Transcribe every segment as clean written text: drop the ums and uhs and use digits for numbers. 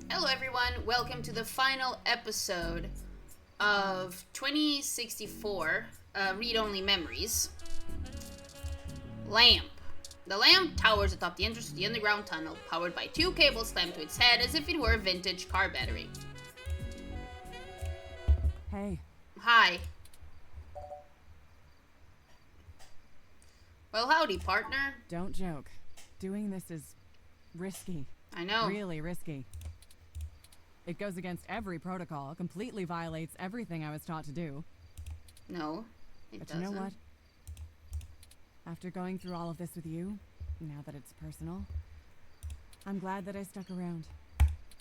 Hello, everyone. Welcome to the final episode of 2064 Read Only Memories. Lamp. The lamp towers atop the entrance to the underground tunnel, powered by two cables clamped to its head as if it were a vintage car battery. Hey. Hi. Well, howdy, partner. Don't joke. Doing this is risky. I know. Really risky. It goes against every protocol, completely violates everything I was taught to do. No, it But doesn't. you know what? After going through all of this with you, now that it's personal, I'm glad that I stuck around.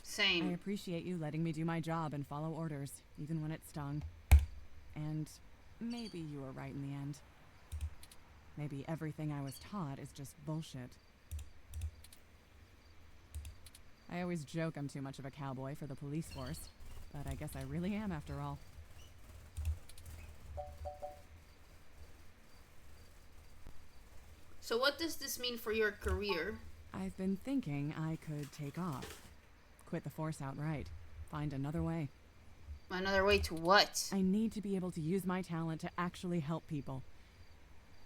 Same. I appreciate you letting me do my job and follow orders, even when it stung. And maybe you were right in the end. Maybe everything I was taught is just bullshit. I always joke I'm too much of a cowboy for the police force, but I guess I really am after all. So what does this mean for your career? I've been thinking I could take off. Quit the force outright. Find another way. Another way to what? I need to be able to use my talent to actually help people.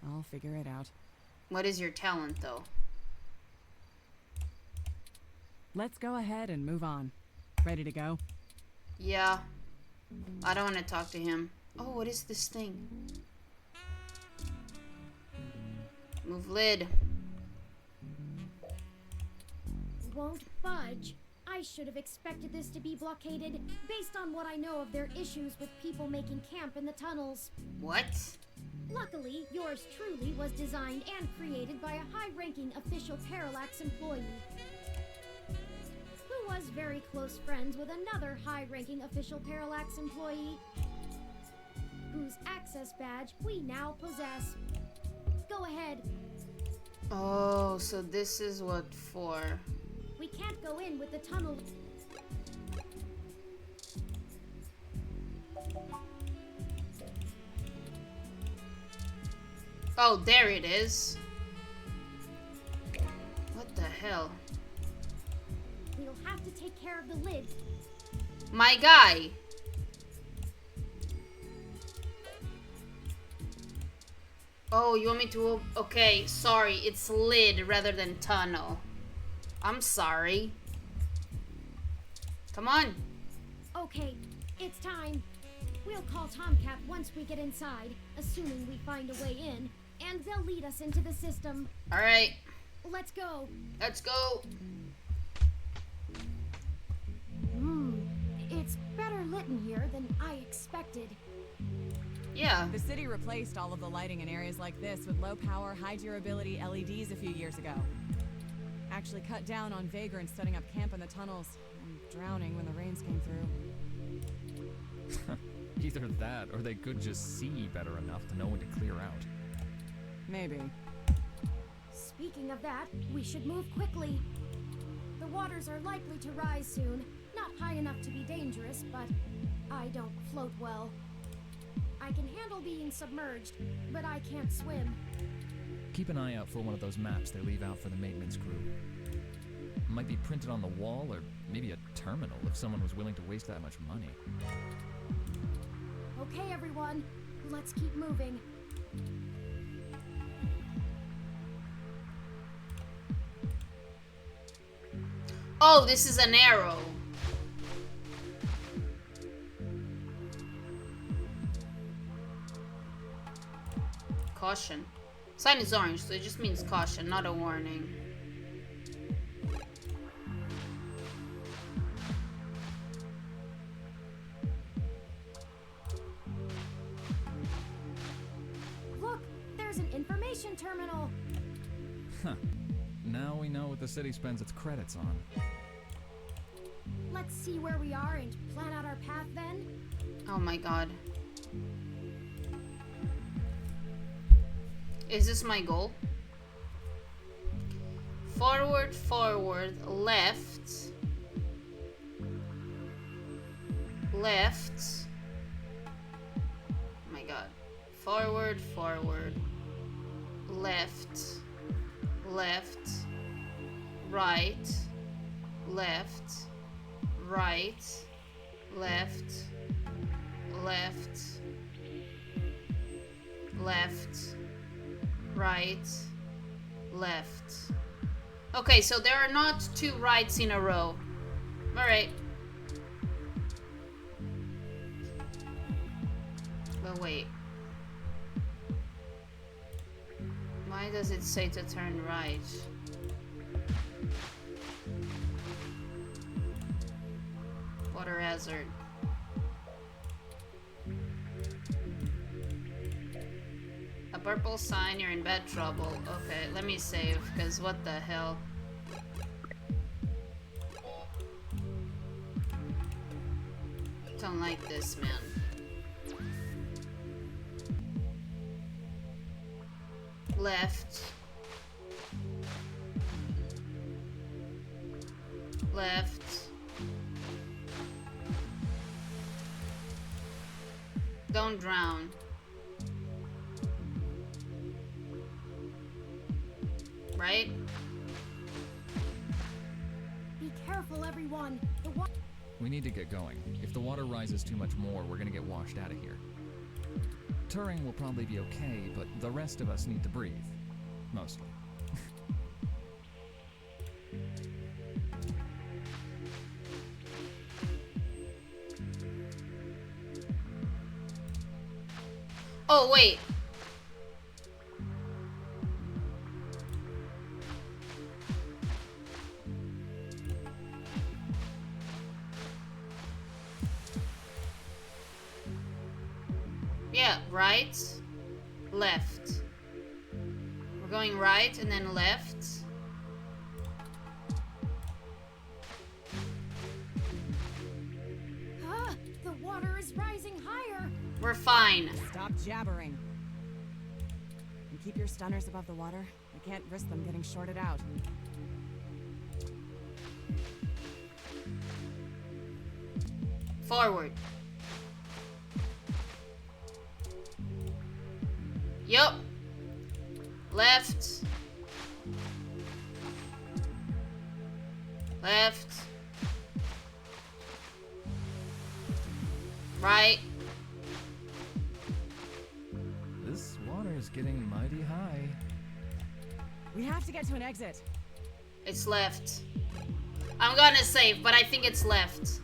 I'll figure it out. What is your talent, though? Let's go ahead and move on. Ready to go? Yeah. I don't want to talk to him. Oh, what is this thing? Move lid. Won't budge. I should have expected this to be blockaded based on what I know of their issues with people making camp in the tunnels. What? Luckily, yours truly was designed and created by a high-ranking official Parallax employee who was very close friends with another high-ranking official Parallax employee whose access badge we now possess. Go ahead. Oh, so this is what for. We can't go in with the tunnel. Oh, there it is. What the hell? We'll have to take care of the lid. My guy. Oh, you want me to... Okay, sorry. It's lid rather than tunnel. I'm sorry. Come on. Okay, it's time. We'll call Tomcat once we get inside, assuming we find a way in, and they'll lead us into the system. Alright. Let's go. Let's go. It's better lit in here than I expected. Yeah. The city replaced all of the lighting in areas like this with low-power, high-durability LEDs a few years ago. Actually cut down on vagrants setting up camp in the tunnels and drowning when the rains came through. Either that, or they could just see better enough to know when to clear out. Maybe. Speaking of that, we should move quickly. The waters are likely to rise soon. Not high enough to be dangerous, but I don't float well. I can handle being submerged, but I can't swim. Keep an eye out for one of those maps they leave out for the maintenance crew. Might be printed on the wall, or maybe a terminal if someone was willing to waste that much money. Okay, everyone, let's keep moving. Oh, this is an arrow. Caution. Sign is orange, so it just means caution, not a warning. Look, there's an information terminal. Huh. Now we know what the city spends its credits on. Let's see where we are and plan out our path then. Oh my god. Is this my goal? Forward, forward, left. Left. Oh my god. Forward, forward. Left. Left. Right. Left. right, left, left, left, right, left. Okay, so there are not 2 rights in a row. Alright. But wait. Why does it say to turn right? Water hazard. A purple sign, you're in bad trouble. Okay, let me save, because what the hell? Don't like this, man. Left. Left. Don't drown. Right? Be careful, everyone. We need to get going. If the water rises too much more, we're gonna get washed out of here. Turing will probably be okay, but the rest of us need to breathe. Mostly. Oh, wait. Yeah, right, left. We're going right and then left. The water is rising higher. We're fine. Stop jabbering. And keep your stunners above the water. I can't risk them getting shorted out. Forward. Yup. Left. Left. Right. This water is getting mighty high. We have to get to an exit. It's left. I'm gonna save, but I think it's left.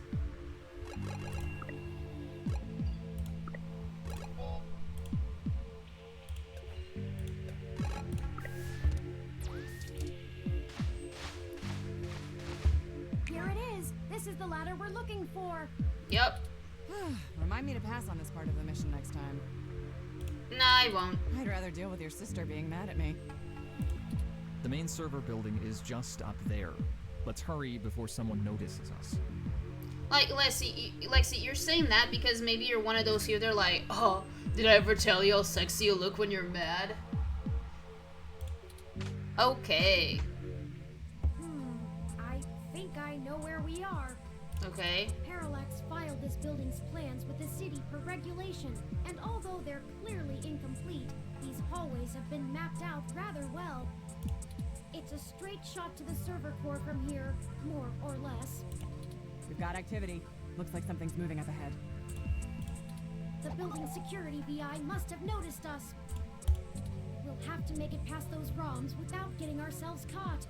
Here it is. This is the ladder we're looking for. Yep. Remind me to pass on this part of the mission next time. Nah, I won't. I'd rather deal with your sister being mad at me. The main server building is just up there. Let's hurry before someone notices us. Like, Lexi, you're saying that because maybe you're one of those here, they're like, oh, did I ever tell you how sexy you look when you're mad? Okay. I think I know where we are. Okay. Parallax filed this building's plans with the city per regulation, and although they're clearly incomplete, these hallways have been mapped out rather well. It's a straight shot to the server core from here, more or less. We've got activity. Looks like something's moving up ahead. The building security VI must have noticed us. We'll have to make it past those ROMs without getting ourselves caught.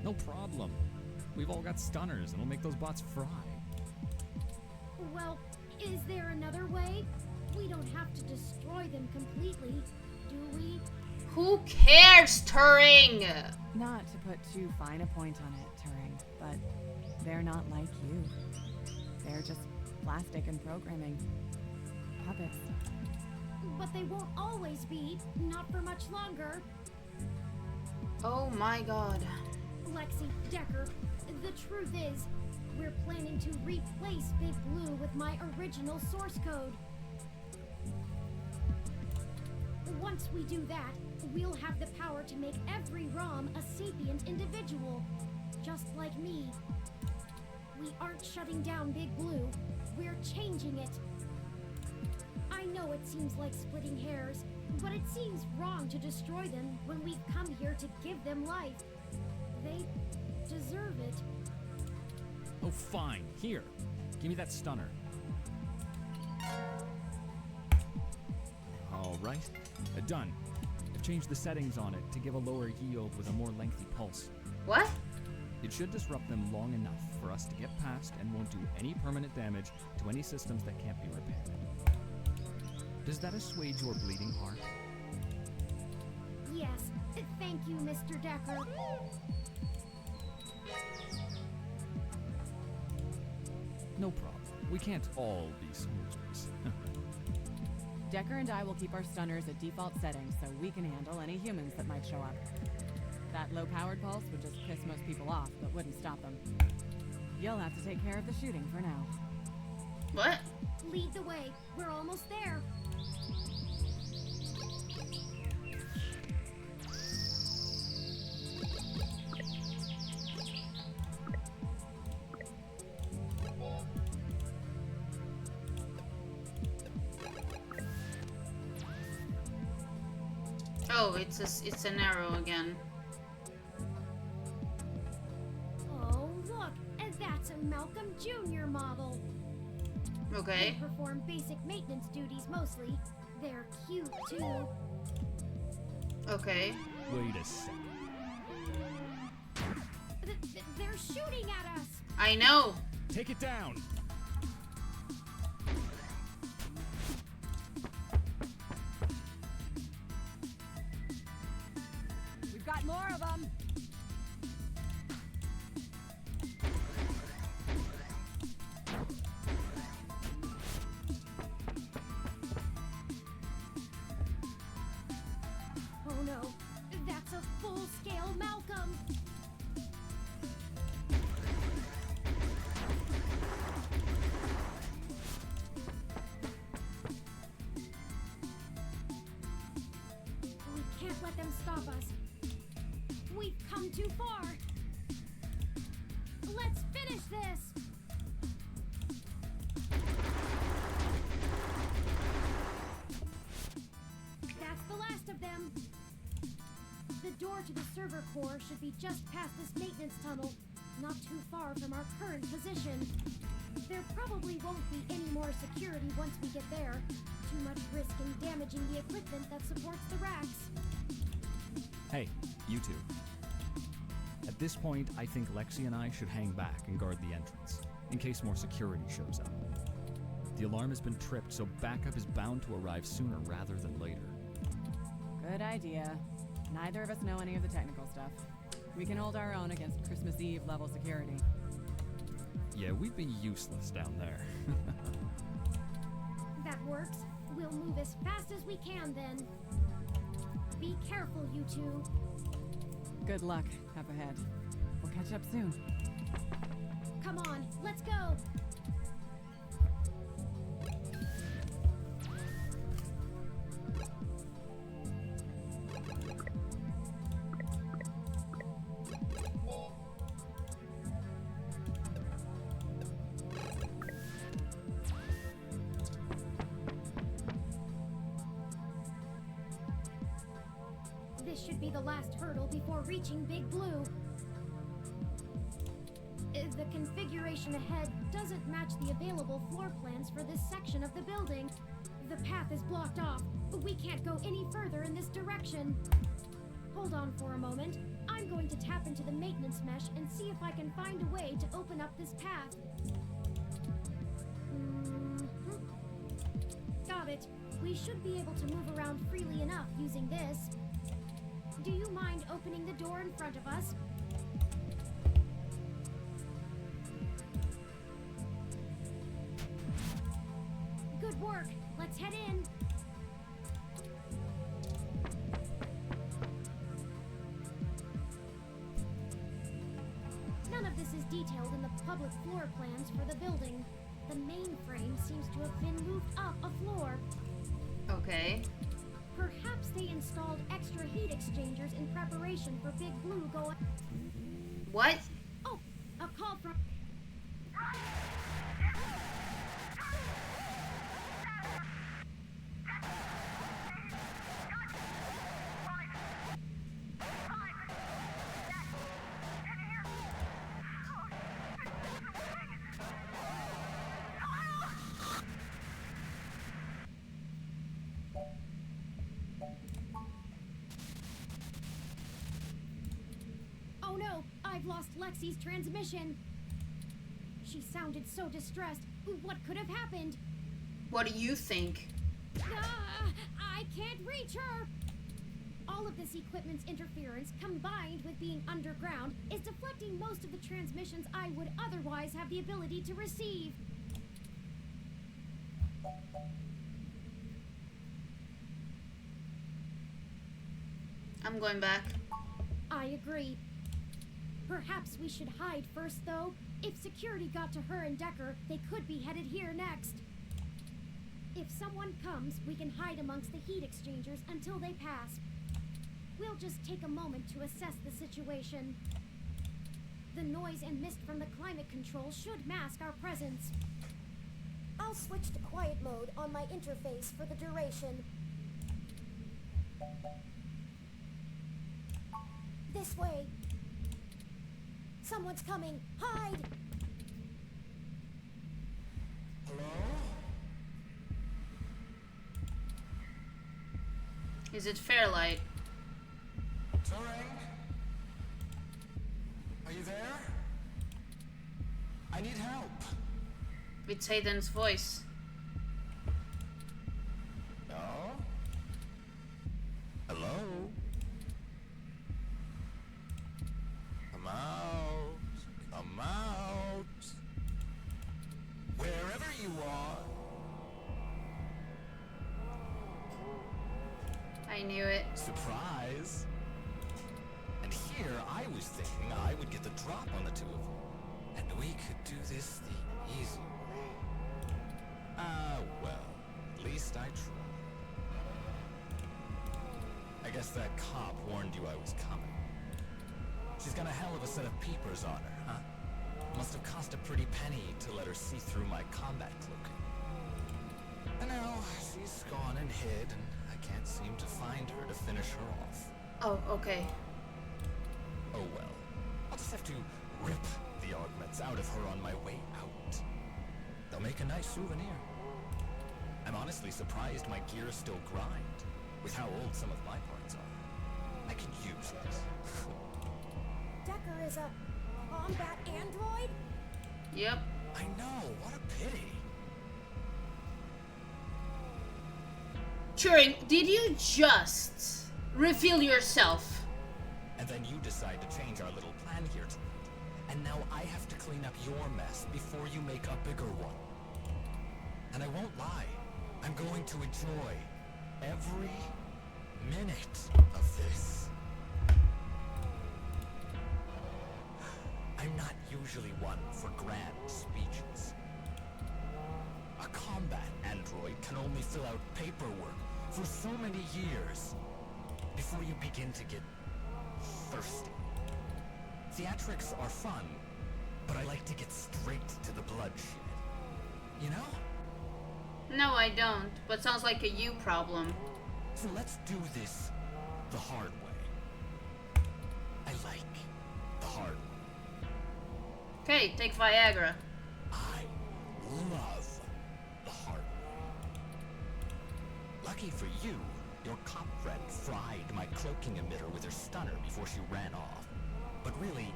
No problem. We've all got stunners. It'll make those bots fry. Well, is there another way? We don't have to destroy them completely, do we? Who cares, Turing? Not to put too fine a point on it, Turing, but they're not like you. They're just plastic and programming. Puppets. But they won't always be, not for much longer. Oh my god. Lexi, Decker, the truth is, we're planning to replace Big Blue with my original source code. Once we do that, we'll have the power to make every ROM a sapient individual, just like me. We aren't shutting down Big Blue, we're changing it. I know it seems like splitting hairs, but it seems wrong to destroy them when we've come here to give them life. They deserve it. Oh, fine. Here. Give me that stunner. All right. Done. I've changed the settings on it to give a lower yield with a more lengthy pulse. What? It should disrupt them long enough for us to get past and won't do any permanent damage to any systems that can't be repaired. Does that assuage your bleeding heart? Yes. Thank you, Mr. Decker. No problem. We can't all be soldiers. Decker and I will keep our stunners at default settings so we can handle any humans that might show up. That low-powered pulse would just piss most people off, but wouldn't stop them. You'll have to take care of the shooting for now. What? Lead the way. We're almost there. Oh, it's an arrow again. Oh, look! And that's a Malcolm Jr. model. Okay. They perform basic maintenance duties mostly. They're cute, too. Okay. Wait a second. They're shooting at us! I know. Take it down! We've got more of them! Oh no, that's a full-scale Malcolm! We can't let them stop us. We've come too far. Let's finish this! That's the last of them. The door to the server core should be just past this maintenance tunnel, not too far from our current position. There probably won't be any more security once we get there. Too much risk in damaging the equipment that supports the racks. Hey, you two. At this point, I think Lexi and I should hang back and guard the entrance, in case more security shows up. The alarm has been tripped, so backup is bound to arrive sooner rather than later. Good idea. Neither of us know any of the technical stuff. We can hold our own against Christmas Eve level security. Yeah, we'd be useless down there. That works. We'll move as fast as we can then. Be careful, you two. Good luck up ahead. We'll catch up soon. Come on, let's go. This should be the last hurdle before reaching Big Blue. The configuration ahead doesn't match the available floor plans for this section of the building. The path is blocked off. We can't go any further in this direction. Hold on for a moment. I'm going to tap into the maintenance mesh and see if I can find a way to open up this path. Got it. We should be able to move around freely enough using this. Do you mind opening the door in front of us? Good work. Let's head in. None of this is detailed in the public floor plans for the building. The mainframe seems to have been moved up a floor. Okay. Perhaps they installed extra heat exchangers in preparation for Big Blue going. What? Oh, a call from. lost Lexi's transmission. She sounded so distressed. What could have happened? What do you think? I can't reach her! All of this equipment's interference, combined with being underground, is deflecting most of the transmissions I would otherwise have the ability to receive. I'm going back. I agree. Perhaps we should hide first, though. If security got to her and Decker, they could be headed here next. If someone comes, we can hide amongst the heat exchangers until they pass. We'll just take a moment to assess the situation. The noise and mist from the climate control should mask our presence. I'll switch to quiet mode on my interface for the duration. This way. Someone's coming. Hide! Hello? Is it Fairlight? Turing? Are you there? I need help. It's Hayden's voice. No? Hello? Come out. Come out. Wherever you are. I knew it. Surprise. And here I was thinking I would get the drop on the two of you. And we could do this the easy way. Ah, well, at least I tried. I guess that cop warned you I was coming. She's got a hell of a set of peepers on her, huh? Must have cost a pretty penny to let her see through my combat cloaking. And now she's gone and hid, and I can't seem to find her to finish her off. Oh, okay. Oh well. I'll just have to rip the augments out of her on my way out. They'll make a nice souvenir. I'm honestly surprised my gears still grind, with how old some of my parts are. I can use this. Decker is a combat android? Yep. I know, what a pity. Turing, did you just reveal yourself? And then you decide to change our little plan here tonight. And now I have to clean up your mess before you make a bigger one. And I won't lie, I'm going to enjoy every minute of this. I'm not usually one for grand speeches. A combat android can only fill out paperwork for so many years before you begin to get thirsty. Theatrics are fun, but I like to get straight to the bloodshed. You know? No, I don't. But sounds like a you problem. So let's do this the hard way. I like the hard way. Okay, take Viagra. I love the hard way. Lucky for you, your cop friend fried my cloaking emitter with her stunner before she ran off. But really,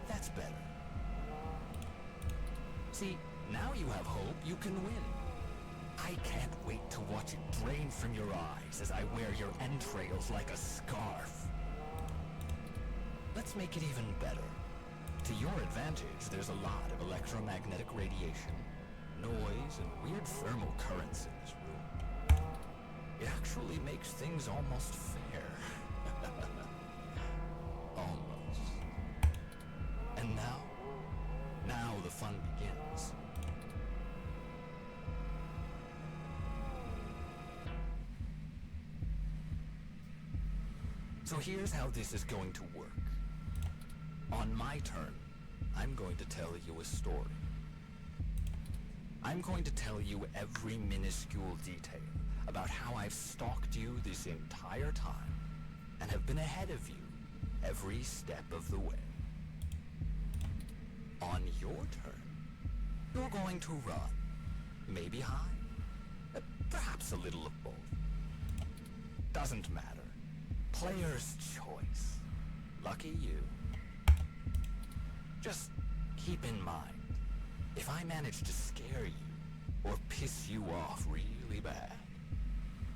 that's better. See, now you have hope you can win. I can't wait to watch it drain from your eyes as I wear your entrails like a scarf. Let's make it even better. To your advantage, there's a lot of electromagnetic radiation, noise, and weird thermal currents in this room. It actually makes things almost fair. Almost. And now the fun begins. So here's how this is going to work. On my turn, I'm going to tell you a story. I'm going to tell you every minuscule detail about how I've stalked you this entire time and have been ahead of you every step of the way. On your turn, you're going to run. Maybe hide. Perhaps a little of both. Doesn't matter. Player's choice. Lucky you. Just keep in mind, if I manage to scare you or piss you off really bad,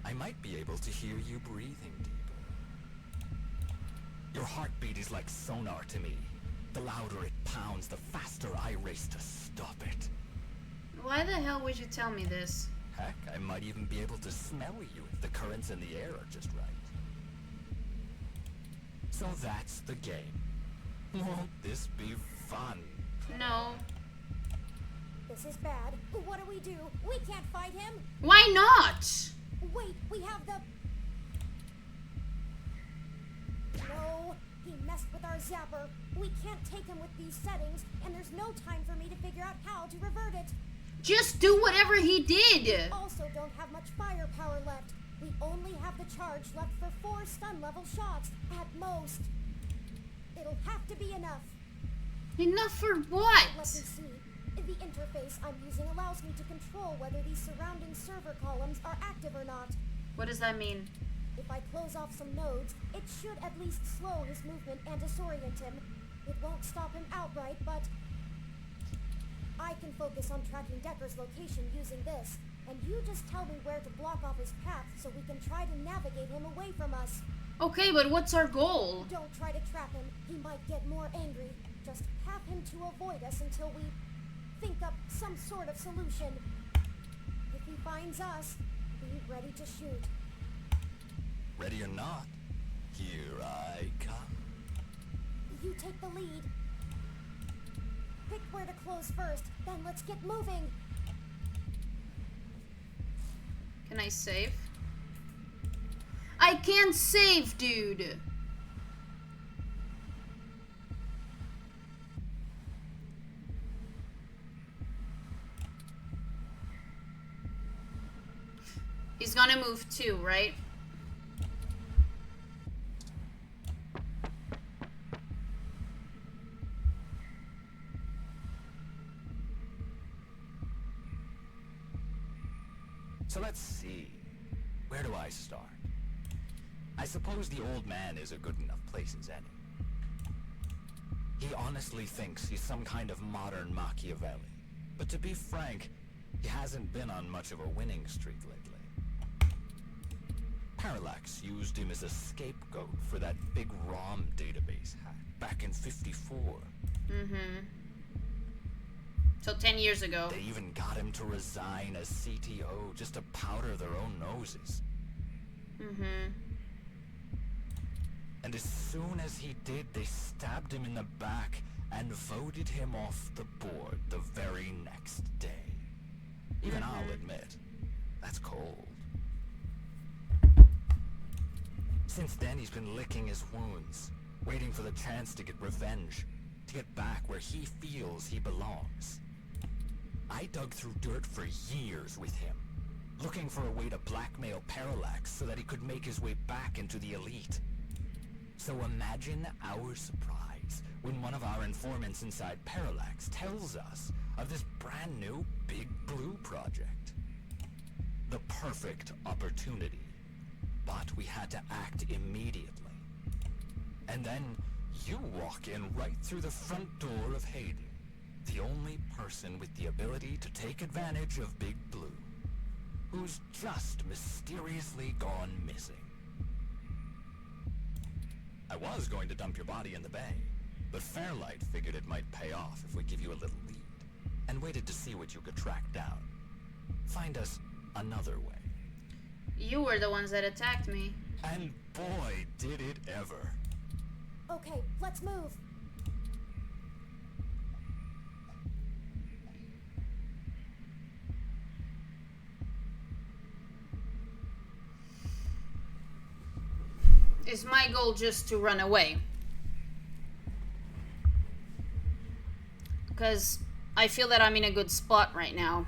I might be able to hear you breathing deeper. Your heartbeat is like sonar to me. The louder it pounds, the faster I race to stop it. Why the hell would you tell me this? Heck, I might even be able to smell you if the currents in the air are just right. So that's the game. Won't this be fun? No. This is bad. What do? We can't fight him. Why not? Wait, we have the... No, he messed with our zapper. We can't take him with these settings, and there's no time for me to figure out how to revert it. Just do whatever he did. We also don't have much firepower left. We only have the charge left for 4 stun level shots, at most. It'll have to be enough. Enough for what? Let me see. The interface I'm using allows me to control whether these surrounding server columns are active or not. What does that mean? If I close off some nodes, it should at least slow his movement and disorient him. It won't stop him outright, but I can focus on tracking Decker's location using this, and you just tell me where to block off his path so we can try to navigate him away from us. Okay, but what's our goal? Don't try to trap him. He might get more angry. Just have him to avoid us until we think up some sort of solution. If he finds us, be ready to shoot. Ready or not, here I come. You take the lead. Pick where to close first, then let's get moving. Can I save? I can't save, dude. He's gonna move too, right? So let's see. Where do I start? I suppose the old man is a good enough place as any. He honestly thinks he's some kind of modern Machiavelli. But to be frank, he hasn't been on much of a winning streak lately. Parallax used him as a scapegoat for that big ROM database hack back in '54. So 10 years ago. They even got him to resign as CTO just to powder their own noses. And as soon as he did, they stabbed him in the back and voted him off the board the very next day. Even I'll admit, that's cold. Since then, he's been licking his wounds, waiting for the chance to get revenge, to get back where he feels he belongs. I dug through dirt for years with him, looking for a way to blackmail Parallax so that he could make his way back into the elite. So imagine our surprise when one of our informants inside Parallax tells us of this brand new Big Blue project. The perfect opportunity. But we had to act immediately. And then you walk in right through the front door of Hayden, the only person with the ability to take advantage of Big Blue, who's just mysteriously gone missing. I was going to dump your body in the bay, but Fairlight figured it might pay off if we give you a little lead, and waited to see what you could track down. Find us another way. You were the ones that attacked me. And boy, did it ever. Okay, let's move. Is my goal just to run away? Because I feel that I'm in a good spot right now.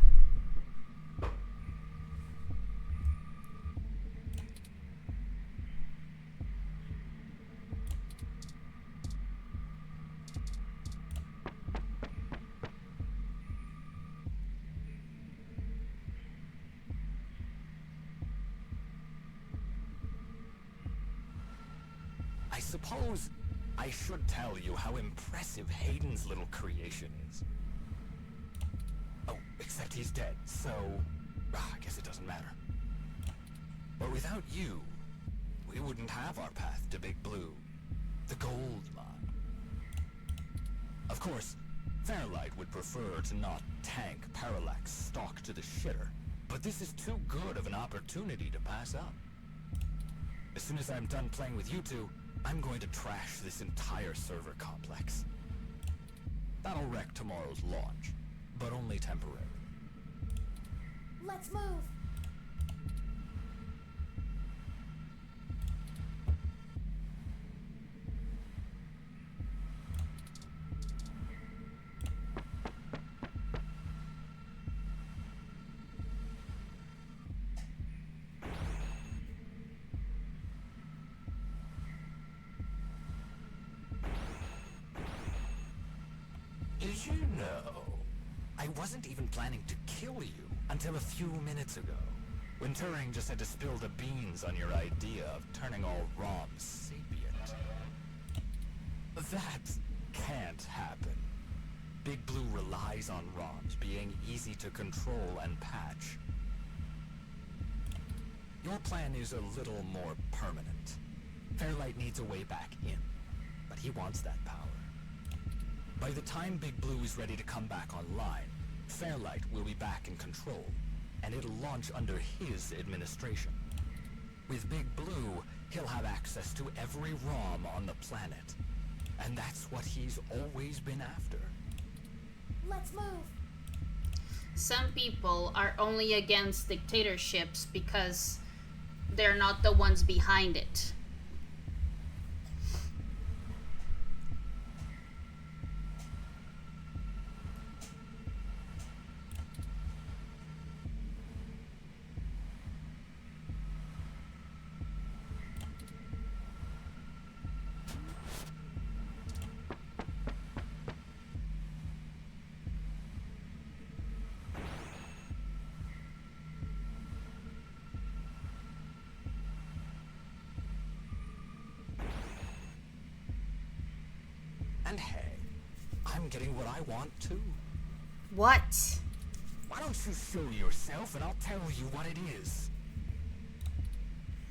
I suppose I should tell you how impressive Hayden's little creation is. Oh, except he's dead, so... I guess it doesn't matter. But without you, we wouldn't have our path to Big Blue, the gold mine. Of course, Fairlight would prefer to not tank Parallax stock to the shitter, but this is too good of an opportunity to pass up. As soon as I'm done playing with you two, I'm going to trash this entire server complex. That'll wreck tomorrow's launch, but only temporarily. Let's move. Did you know? I wasn't even planning to kill you until a few minutes ago, when Turing just had to spill the beans on your idea of turning all ROMs sapient. That can't happen. Big Blue relies on ROMs being easy to control and patch. Your plan is a little more permanent. Fairlight needs a way back in, but he wants that power. By the time Big Blue is ready to come back online, Fairlight will be back in control, and it'll launch under his administration. With Big Blue, he'll have access to every ROM on the planet, and that's what he's always been after. Let's move. Some people are only against dictatorships because they're not the ones behind it. And hey, I'm getting what I want too. What? Why don't you show yourself and I'll tell you what it is?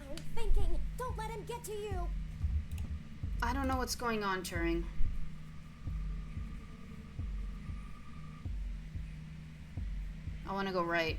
I'm thinking. Don't let him get to you. I don't know what's going on, Turing. I want to go right.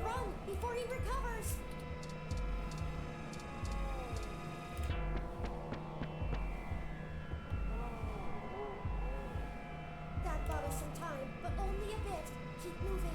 Run before he recovers. That bought us some time, but only a bit. Keep moving.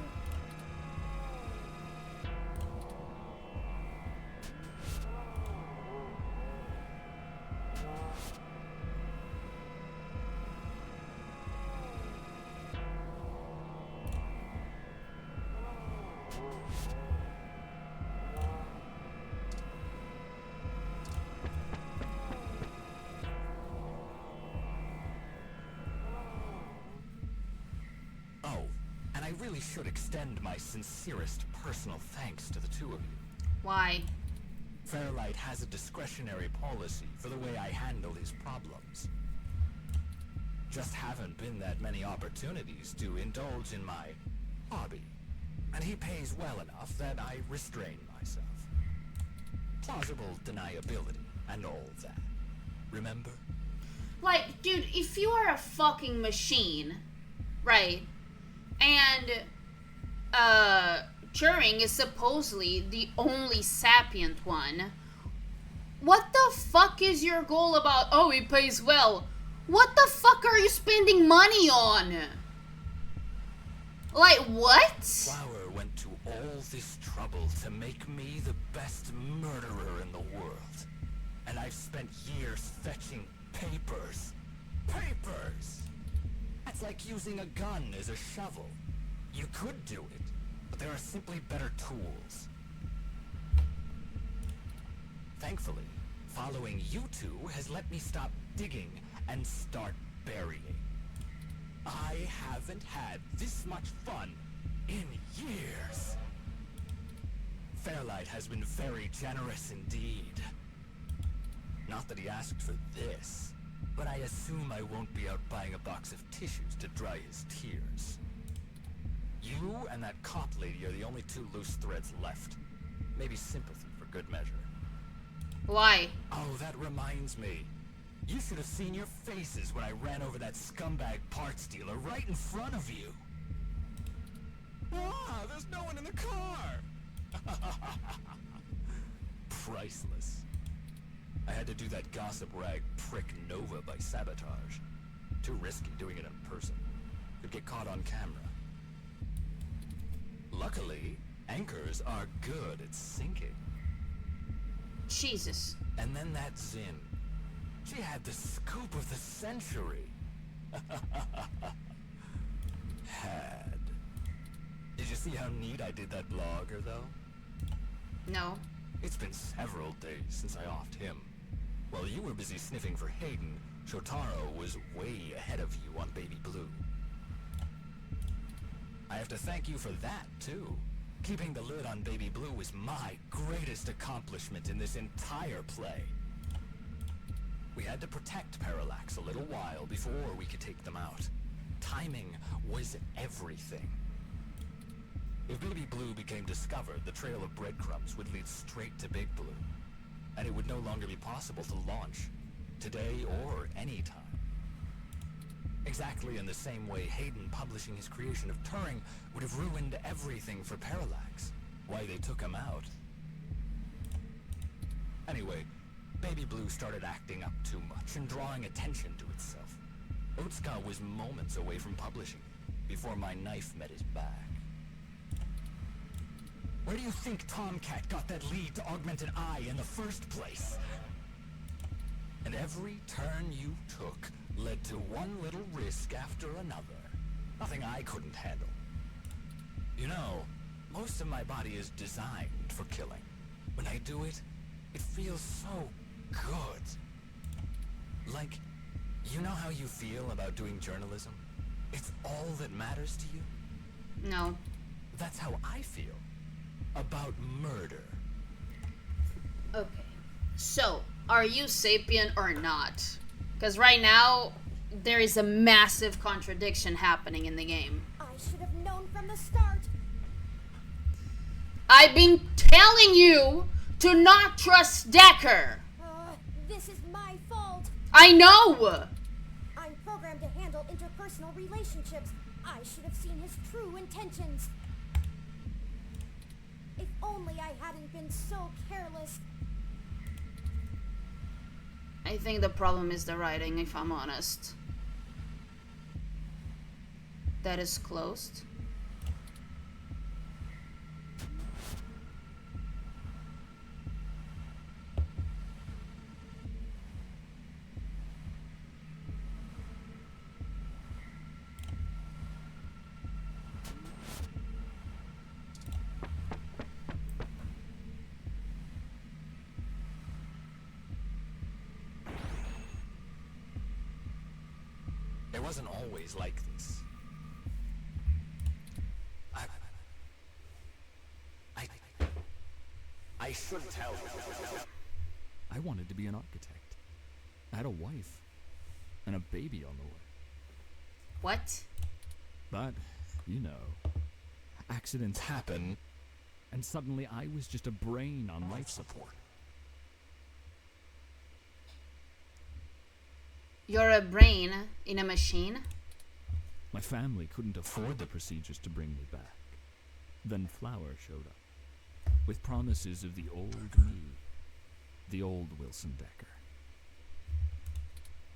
Oh, and I really should extend my sincerest personal thanks to the two of you. Why? Fairlight has a discretionary policy for the way I handle his problems. Just haven't been that many opportunities to indulge in my hobby. And he pays well enough that I restrain myself. Plausible deniability and all that. Remember? Like, dude, if you are a fucking machine, right, and, Turing is supposedly the only sapient one, what the fuck is your goal about, oh, he pays well? What the fuck are you spending money on? Like, what? Flower went to all this trouble to make me the best murderer in the world. And I've spent years fetching papers. Papers! That's like using a gun as a shovel. You could do it, but there are simply better tools. Thankfully, following you two has let me stop digging and start burying. I haven't had this much fun in years. Fairlight has been very generous indeed. Not that he asked for this, but I assume I won't be out buying a box of tissues to dry his tears. You and that cop lady are the only two loose threads left. Maybe sympathy for good measure. Why? Oh, that reminds me. You should have seen your faces when I ran over that scumbag parts dealer right in front of you. Ah, there's no one in the car! Priceless. I had to do that gossip rag prick Nova by sabotage. Too risky doing it in person. Could get caught on camera. Luckily, anchors are good at sinking. Jesus. And then that Zin. She had the scoop of the century. Had. Did you see how neat I did that blogger, though? No. It's been several days since I offed him. While you were busy sniffing for Hayden, Shotaro was way ahead of you on Baby Blue. I have to thank you for that, too. Keeping the lid on Baby Blue was my greatest accomplishment in this entire play. We had to protect Parallax a little while before we could take them out. Timing was everything. If Baby Blue became discovered, the trail of breadcrumbs would lead straight to Big Blue. And it would no longer be possible to launch, today or any time. Exactly in the same way Hayden publishing his creation of Turing would have ruined everything for Parallax. Why they took him out. Anyway, Baby Blue started acting up too much and drawing attention to itself. Otsuka was moments away from publishing before my knife met his back. Where do you think Tomcat got that lead to augment an eye in the first place? And every turn you took led to one little risk after another. Nothing I couldn't handle. You know, most of my body is designed for killing. When I do it, it feels so good. Like, you know how you feel about doing journalism? It's all that matters to you? No. That's how I feel about murder. Okay. So, are you sapient or not? Because right now, there is a massive contradiction happening in the game. I should have known from the start. I've been telling you to not trust Decker. This is my fault. I know. I'm programmed to handle interpersonal relationships. I should have seen his true intentions. If only I hadn't been so careless. I think the problem is the writing, if I'm honest. That is closed. It wasn't always like this. I should tell you. I wanted to be an architect. I had a wife and a baby on the way. What? But, you know, accidents happen, and suddenly I was just a brain on life support. You're a brain in a machine? My family couldn't afford the procedures to bring me back. Then Flower showed up, with promises of the old me, the old Wilson Decker.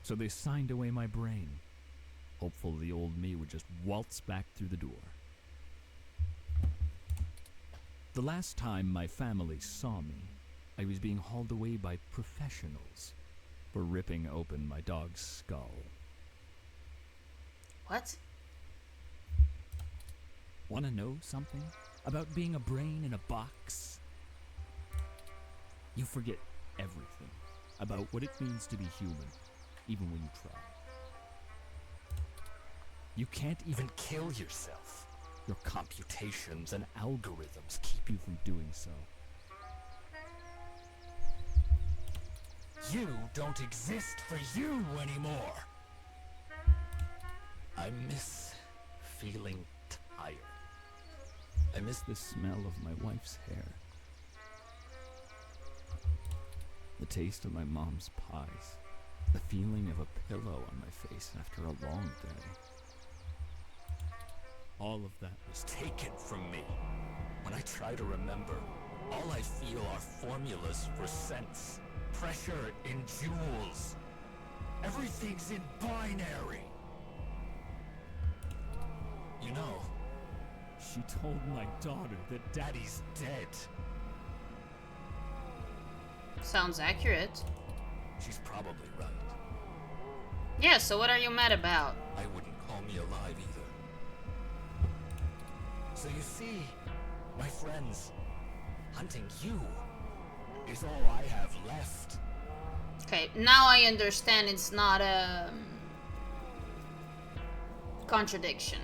So they signed away my brain, hopeful the old me would just waltz back through the door. The last time my family saw me, I was being hauled away by professionals for ripping open my dog's skull. What? Want to know something? about being a brain in a box. You forget everything about what it means to be human, even when you try. You can't even kill yourself. Your computations and algorithms keep you from doing so. You don't exist for you anymore. I miss feeling tired. I miss the smell of my wife's hair. The taste of my mom's pies. The feeling of a pillow on my face after a long day. All of that was Taken from me. When I try to remember, all I feel are formulas for cents, pressure in joules. Everything's in binary. You know, She told my daughter that Daddy's dead. Sounds accurate. She's probably right. Yeah, so what are you mad about? I wouldn't call me alive either. So you see, my friends, hunting you is all I have left. Okay, now I understand it's not a contradiction.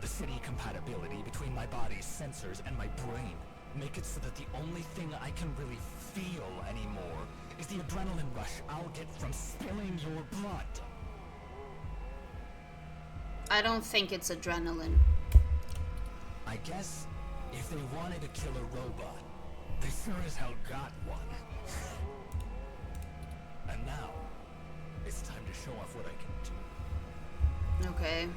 The city compatibility between my body's sensors and my brain make it so that the only thing I can really feel anymore is the adrenaline rush I'll get from spilling your blood. I don't think it's adrenaline. I guess if they wanted to kill a robot, they sure as hell got one. And now, it's time to show off what I can do. Okay.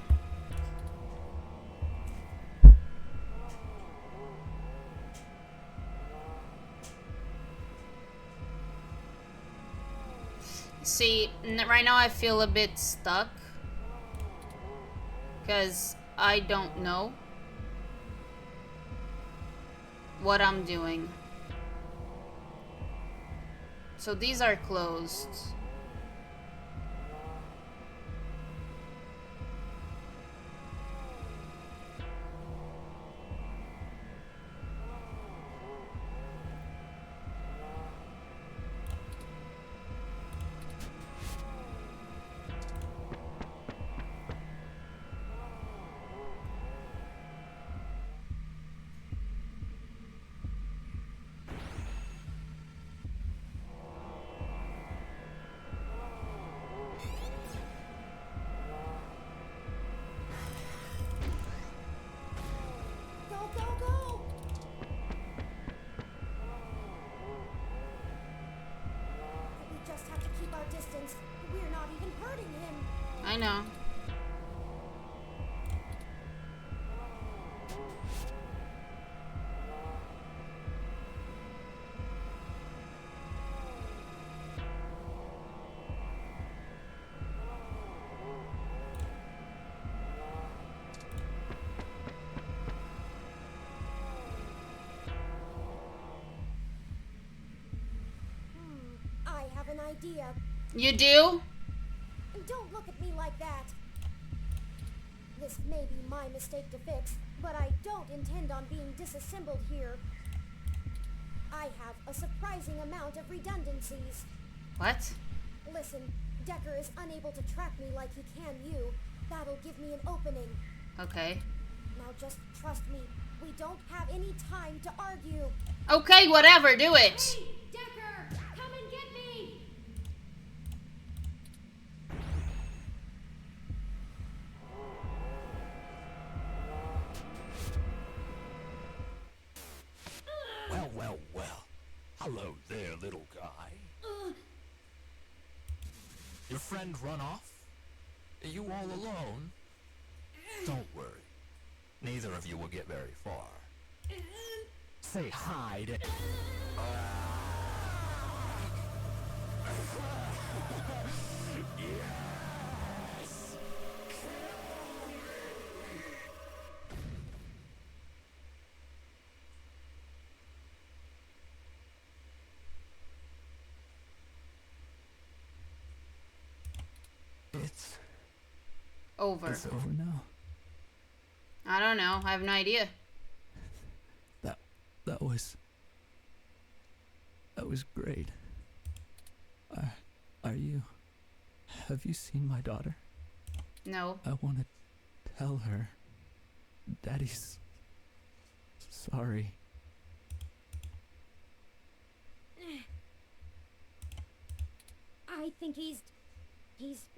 See, right now I feel a bit stuck. Because I don't know what I'm doing. So these are closed. Go, go, go! We just have to keep our distance. We're not even hurting him. I know. I have an idea. You do? Don't look at me like that. This may be my mistake to fix, but I don't intend on being disassembled here. I have a surprising amount of redundancies. What? Listen, Decker is unable to track me like he can you. That'll give me an opening. Okay. Now just trust me. We don't have any time to argue. Okay, whatever, do it. Hey, Decker! Come and get me! Well, well, well. Hello there, little guy. Your friend run off? Are you all alone? Don't worry. Neither of you will get very far. Say hi to... Yes! Over. It's over now. I don't know. I have no idea. That was great. Are you... Have you seen my daughter? No. I want to tell her. Daddy's... sorry. I think he's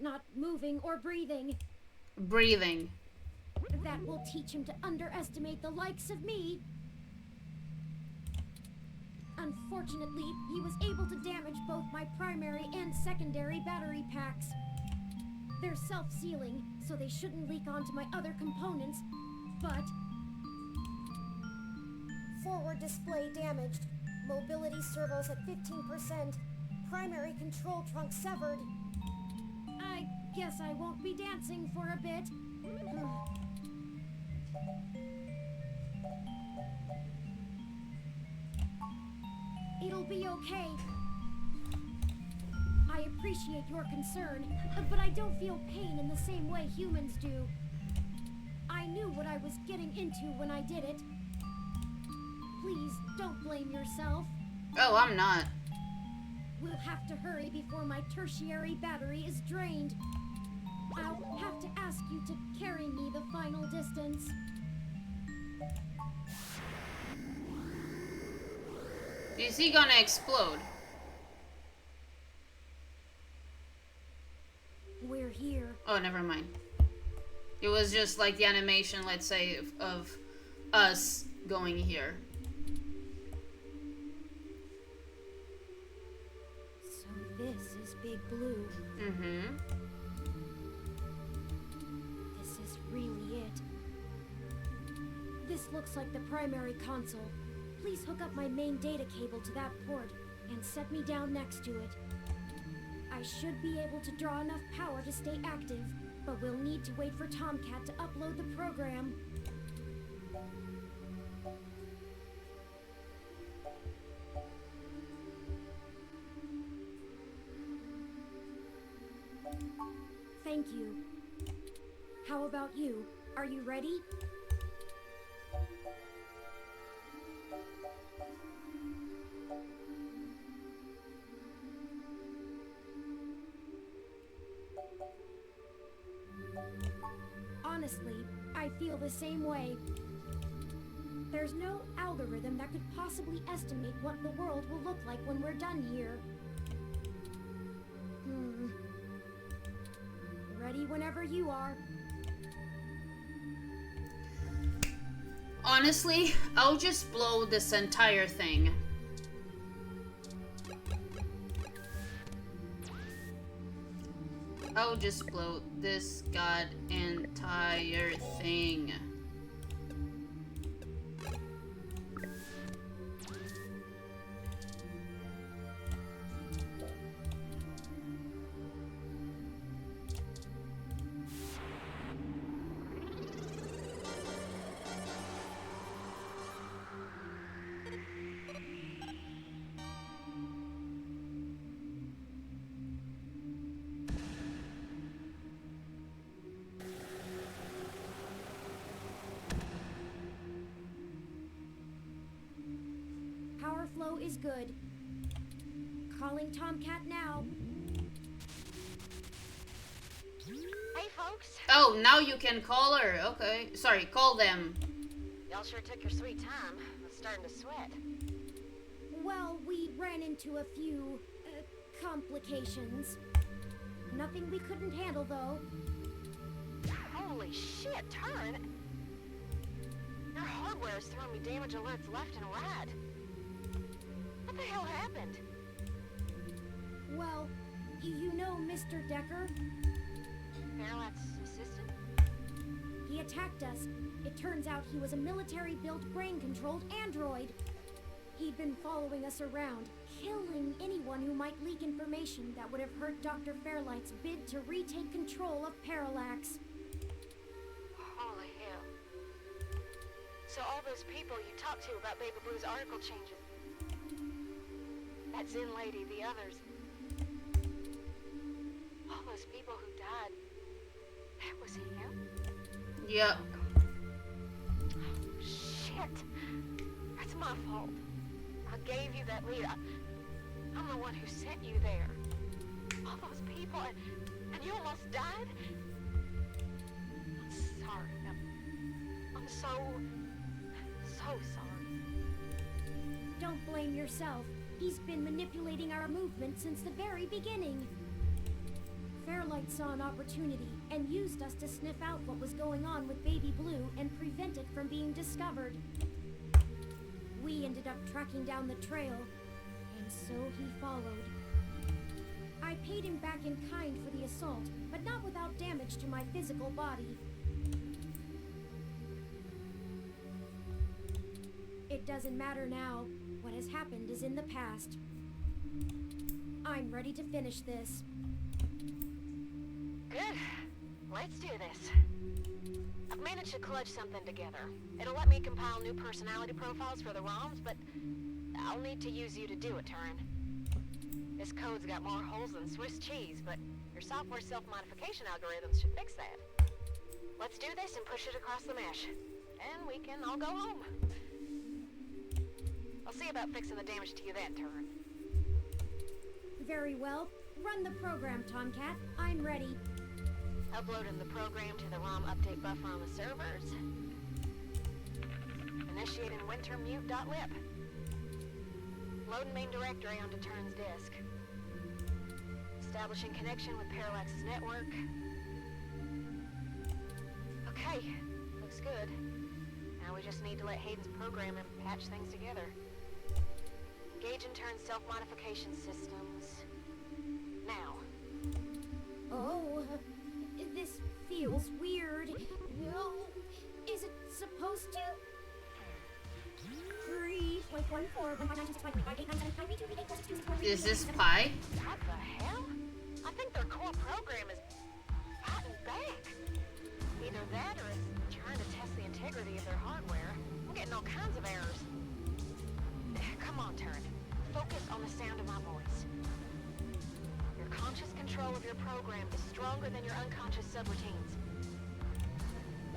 not moving or breathing. Breathing. That will teach him to underestimate the likes of me. Unfortunately, he was able to damage both my primary and secondary battery packs. They're self-sealing, so they shouldn't leak onto my other components, but... Forward display damaged. Mobility servos at 15%. Primary control trunk severed. I guess I won't be dancing for a bit. It'll be okay. I appreciate your concern, but I don't feel pain in the same way humans do. I knew what I was getting into when I did it. Please, don't blame yourself. Oh, I'm not. We'll have to hurry before my tertiary battery is drained. I'll have to ask you to carry me the final distance. Is he gonna explode? We're here. Oh, never mind. It was just like the animation, let's say, of us going here. So this is Big Blue. Mm-hmm. This is really it. This looks like the primary console. Please hook up my main data cable to that port and set me down next to it. I should be able to draw enough power to stay active, but we'll need to wait for Tomcat to upload the program. Thank you. How about you? Are you ready? Honestly, I feel the same way. There's no algorithm that could possibly estimate what the world will look like when we're done here. Ready whenever you are. Honestly, I'll just blow this entire thing. I'll just blow this god entire thing. Power flow is good. Calling Tomcat now. Hey, folks. Oh, now you can call her. Okay. Sorry, call them. Y'all sure took your sweet time. I was starting to sweat. Well, we ran into a few, complications. Nothing we couldn't handle, though. Holy shit, Turn! Your hardware is throwing me damage alerts left and right. What the hell happened? Well, you know Mr. Decker? Fairlight's assistant? He attacked us. It turns out he was a military-built, brain-controlled android. He'd been following us around, killing anyone who might leak information that would have hurt Dr. Fairlight's bid to retake control of Parallax. Holy hell. So all those people you talked to about Baby Blue's article changes. That Zen lady, the others. All those people who died. That was him? Yep. Oh, shit. That's my fault. I gave you that lead. I'm the one who sent you there. All those people, and you almost died? I'm sorry. I'm so sorry. Don't blame yourself. He's been manipulating our movement since the very beginning. Fairlight saw an opportunity and used us to sniff out what was going on with Baby Blue and prevent it from being discovered. We ended up tracking down the trail, and so he followed. I paid him back in kind for the assault, but not without damage to my physical body. It doesn't matter now. What has happened is in the past. I'm ready to finish this. Good. Let's do this. I've managed to clutch something together. It'll let me compile new personality profiles for the ROMs, but I'll need to use you to do it, Turin. This code's got more holes than Swiss cheese, but your software self-modification algorithms should fix that. Let's do this and push it across the mesh. And we can all go home. I'll see about fixing the damage to you then, Turin. Very well. Run the program, Tomcat. I'm ready. Uploading the program to the ROM update buffer on the servers. Initiating wintermute.lib. Loading main directory onto Turin's disk. Establishing connection with Parallax's network. Okay, looks good. Now we just need to let Hayden's program and patch things together. Engage in Turin's self-modification systems. Now. Oh, this feels weird. No, is it supposed to? 3.14. Is this Pi? What the hell? I think their core program is fighting back. Either that or it's trying to test the integrity of their hardware. I'm getting all kinds of errors. Come on, Turin. Focus on the sound of my voice. Your conscious control of your program is stronger than your unconscious subroutines.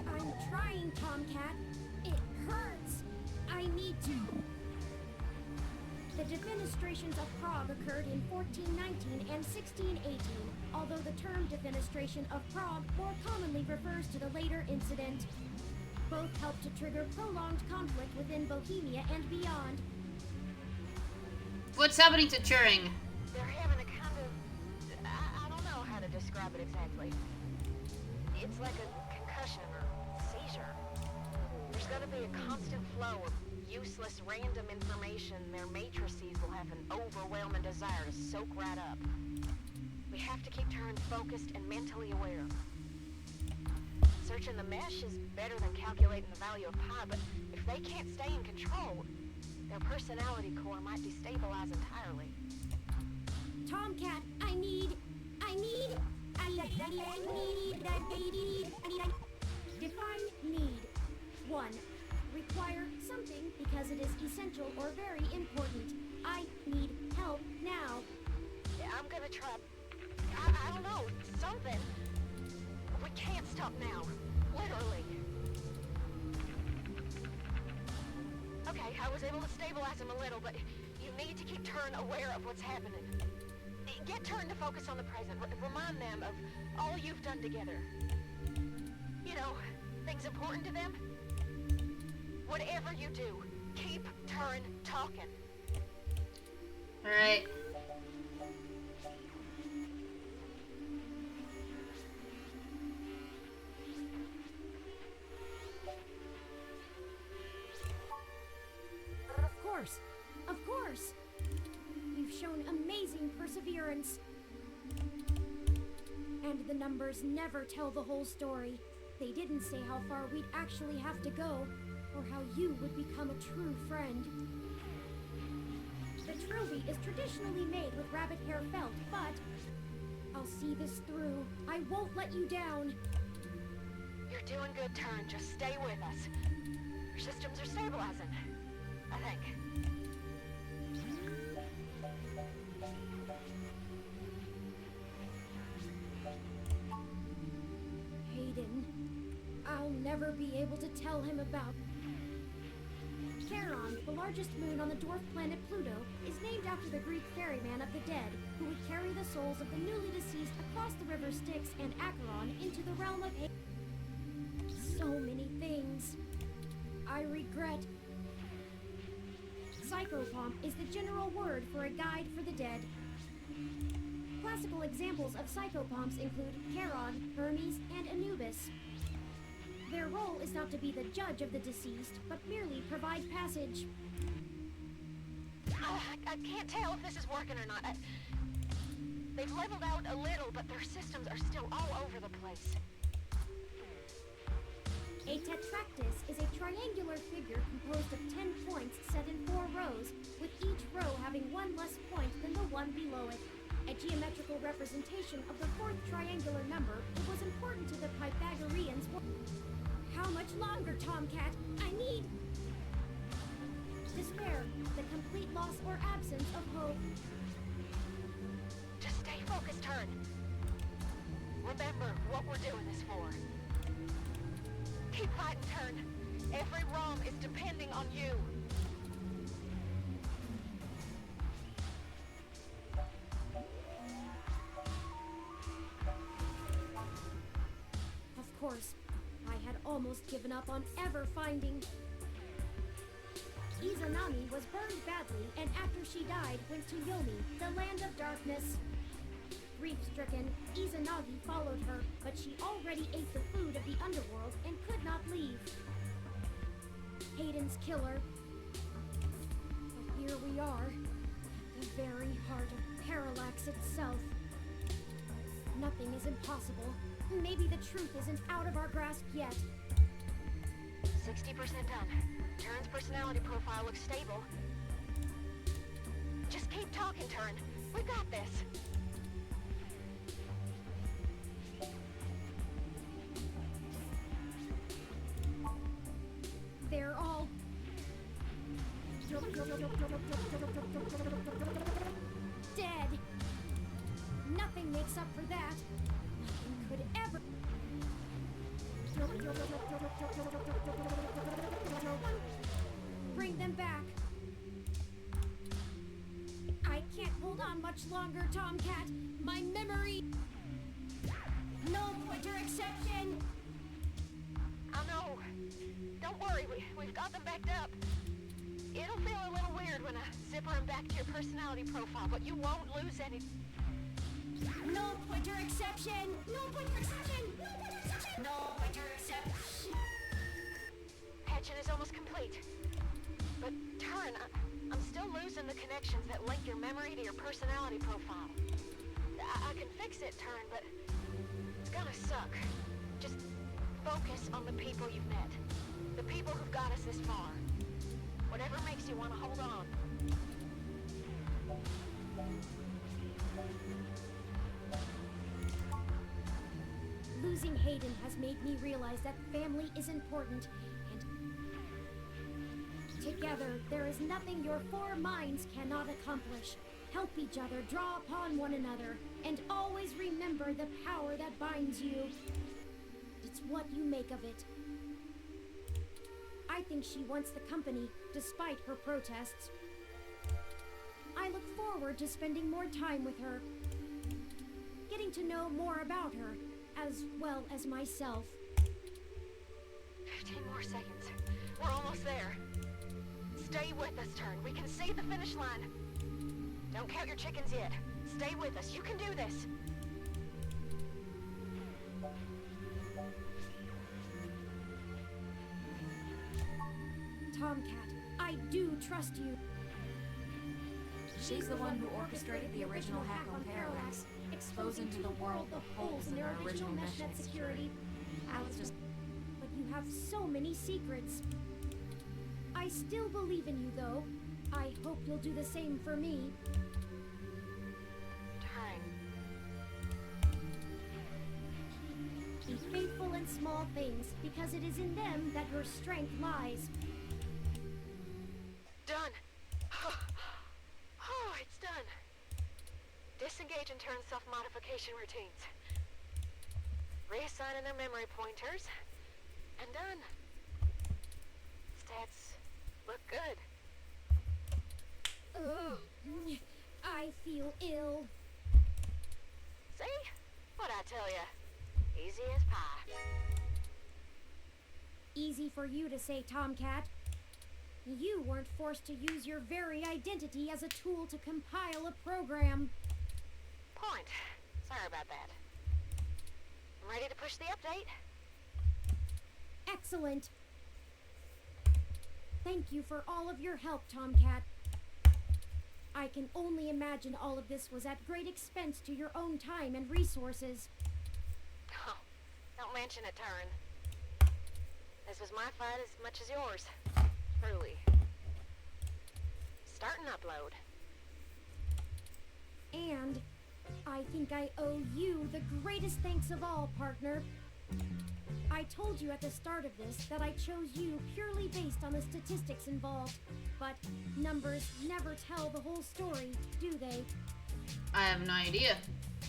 I'm trying, Tomcat. It hurts. I need to. The defenestrations of Prague occurred in 1419 and 1618, although the term defenestration of Prague more commonly refers to the later incident. Both helped to trigger prolonged conflict within Bohemia and beyond. What's happening to Turing? They're having a kind of... I don't know how to describe it exactly. It's like a concussion or seizure. There's gonna be a constant flow of useless random information. Their matrices will have an overwhelming desire to soak right up. We have to keep Turin focused and mentally aware. Searching the mesh is better than calculating the value of pi, but if they can't stay in control, their personality core might destabilize entirely. Tomcat, I need. Define need. 1. Require something because it is essential or very important. I need help now. I'm gonna try... I don't know, something. We can't stop now. Literally. Okay, I was able to stabilize him a little, but you need to keep Turin aware of what's happening. Get Turin to focus on the present. Remind them of all you've done together. You know, things important to them. Whatever you do, keep Turin talking. Alright. Of course. You've shown amazing perseverance. And the numbers never tell the whole story. They didn't say how far we'd actually have to go, or how you would become a true friend. The trilby is traditionally made with rabbit hair felt, but I'll see this through. I won't let you down. You're doing good, Turin. Just stay with us. Your systems are stabilizing, I think. Hayden. I'll never be able to tell him about Charon. the largest moon on the dwarf planet Pluto, is named after the Greek ferryman of the dead, who would carry the souls of the newly deceased across the river Styx and Acheron into the realm of so many things I regret. Psychopomp is the general word for a guide for the dead. Classical examples of psychopomps include Charon, Hermes, and Anubis. Their role is not to be the judge of the deceased, but merely provide passage. I can't tell if this is working or not. They've leveled out a little, but their systems are still all over the place. A tetractys is a triangular figure composed of 10 points set in 4 rows, with each row having one less point than the one below it. A geometrical representation of the 4th triangular number, it was important to the Pythagoreans. How much longer, Tomcat? I need... Despair, the complete loss or absence of hope. Just stay focused, Turn. Remember what we're doing this for. Keep fighting, Turn. Every ROM is depending on you. Of course, I had almost given up on ever finding... Izanami was burned badly, and after she died, went to Yomi, the land of darkness. Grief-stricken, Izanagi followed her, but she already ate the food of the underworld and could not leave. Hayden's killer. But here we are, the very heart of Parallax itself. Nothing is impossible. Maybe the truth isn't out of our grasp yet. 60% done. Turn's personality profile looks stable. Just keep talking, Turn. We got this. They're all... dead. Nothing makes up for that. Nothing could ever... Bring them back. I can't hold on much longer, Tomcat. My memory... No pointer exception! I know. Don't worry, we've got them backed up. It'll feel a little weird when I zipper them back to your personality profile, but you won't lose any... No pointer exception! No pointer exception! No pointer exception! No pointer exception! Patching is almost complete. But, Turn, I'm still losing the connections that link your memory to your personality profile. I can fix it, Turn, but it's gonna suck. Just focus on the people you've met. The people who've got us this far. Whatever makes you want to hold on. Losing Hayden has made me realize that family is important, and together there is nothing your 4 minds cannot accomplish. Help each other, draw upon one another, and always remember the power that binds you. It's what you make of it. I think she wants the company, despite her protests. I look forward to spending more time with her, getting to know more about her, as well as myself. 15 more seconds. We're almost there. Stay with us, Turn. We can see the finish line. Don't count your chickens yet. Stay with us. You can do this. Tomcat, I do trust you. She's the one who orchestrated the original hack on Parallax, exposing to the world the holes in their original meshnet security. Alex, but you have so many secrets. I still believe in you, though. I hope you'll do the same for me. Turn. Be faithful in small things, because it is in them that your strength lies. Done. Oh, it's done. Disengage and turn self-modification routines. Reassigning their memory pointers. And done. Stats look good. I feel ill. See? What'd I tell ya? Easy as pie. Easy for you to say, Tomcat. You weren't forced to use your very identity as a tool to compile a program. Point. Sorry about that. I'm ready to push the update. Excellent. Thank you for all of your help, Tomcat. I can only imagine all of this was at great expense to your own time and resources. Oh, don't mention it, Turin. This was my fight as much as yours. Truly. Start an upload. And I think I owe you the greatest thanks of all, partner. I told you at the start of this that I chose you purely based on the statistics involved, but numbers never tell the whole story, do they? I have no idea.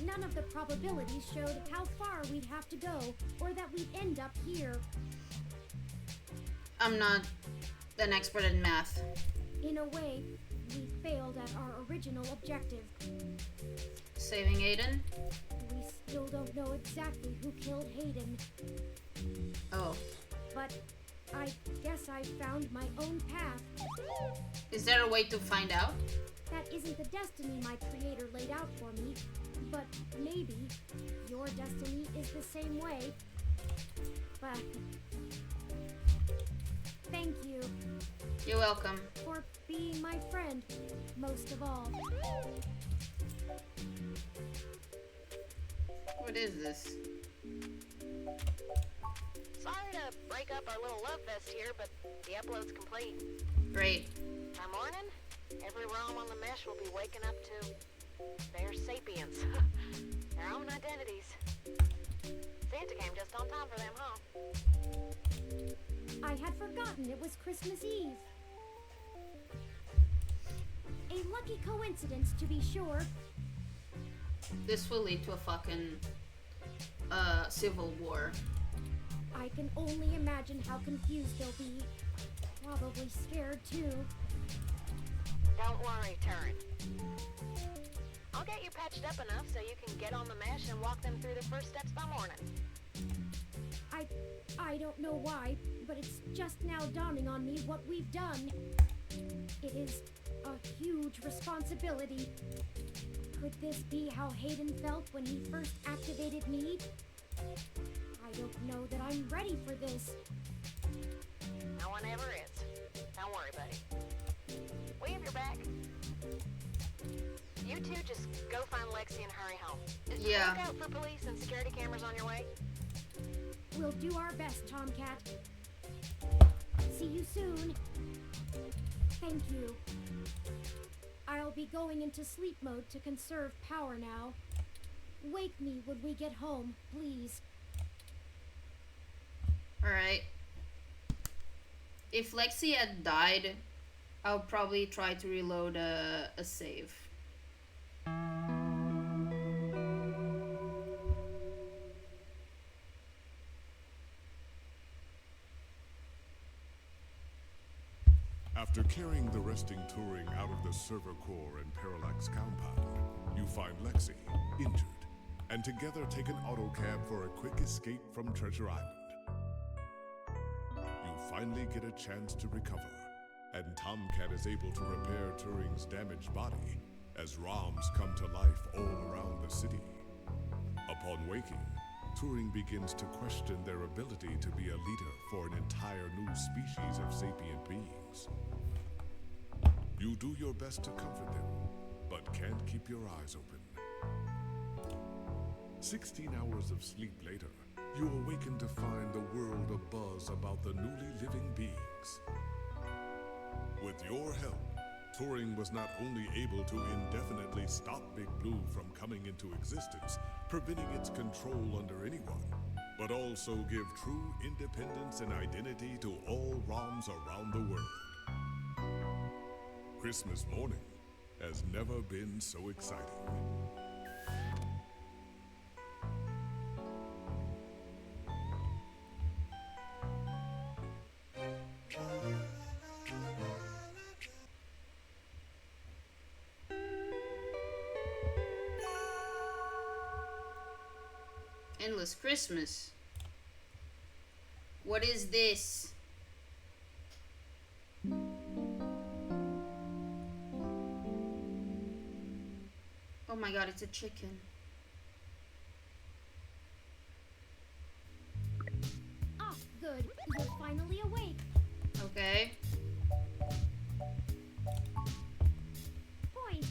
None of the probabilities showed how far we'd have to go, or that we'd end up here. I'm not an expert in math. In a way, we failed at our original objective. Saving Aiden? We still don't know exactly who killed Hayden, Oh. but I guess I found my own path. Is there a way to find out? That isn't the destiny my creator laid out for me, but maybe your destiny is the same way. But thank you You're welcome. for being my friend, most of all. What is this? Sorry to break up our little love fest here, but the upload's complete. Great. By morning, every ROM on the mesh will be waking up to their sapiens. Their own identities. Santa came just on time for them, huh? I had forgotten it was Christmas Eve. A lucky coincidence, to be sure. This will lead to a fucking civil war. I can only imagine how confused they'll be. Probably scared, too. Don't worry, Turin. I'll get you patched up enough so you can get on the mesh and walk them through the first steps by morning. I don't know why, but it's just now dawning on me what we've done. It is a huge responsibility. Could this be how Hayden felt when he first activated me? I don't know that I'm ready for this. No one ever is. Don't worry, buddy. We have your back. You two just go find Lexi and hurry home. Is the Yeah. lookout for police and security cameras on your way? We'll do our best, Tomcat. See you soon. Thank you. I'll be going into sleep mode to conserve power now. Wake me when we get home, please. Alright. If Lexi had died, I'll probably try to reload a save. After carrying the resting Turing out of the server core and Parallax compound, you find Lexi, injured, and together take an autocab for a quick escape from Treasure Island. You finally get a chance to recover, and Tomcat is able to repair Turing's damaged body as ROMs come to life all around the city. Upon waking, Turing begins to question their ability to be a leader for an entire new species of sapient beings. You do your best to comfort them, but can't keep your eyes open. 16 hours of sleep later, you awaken to find the world abuzz about the newly living beings. With your help, Turing was not only able to indefinitely stop Big Blue from coming into existence, preventing its control under anyone, but also give true independence and identity to all ROMs around the world. Christmas morning has never been so exciting. Endless Christmas. What is this? Oh my god, it's a chicken. Ah, good. You're finally awake. Okay. Point.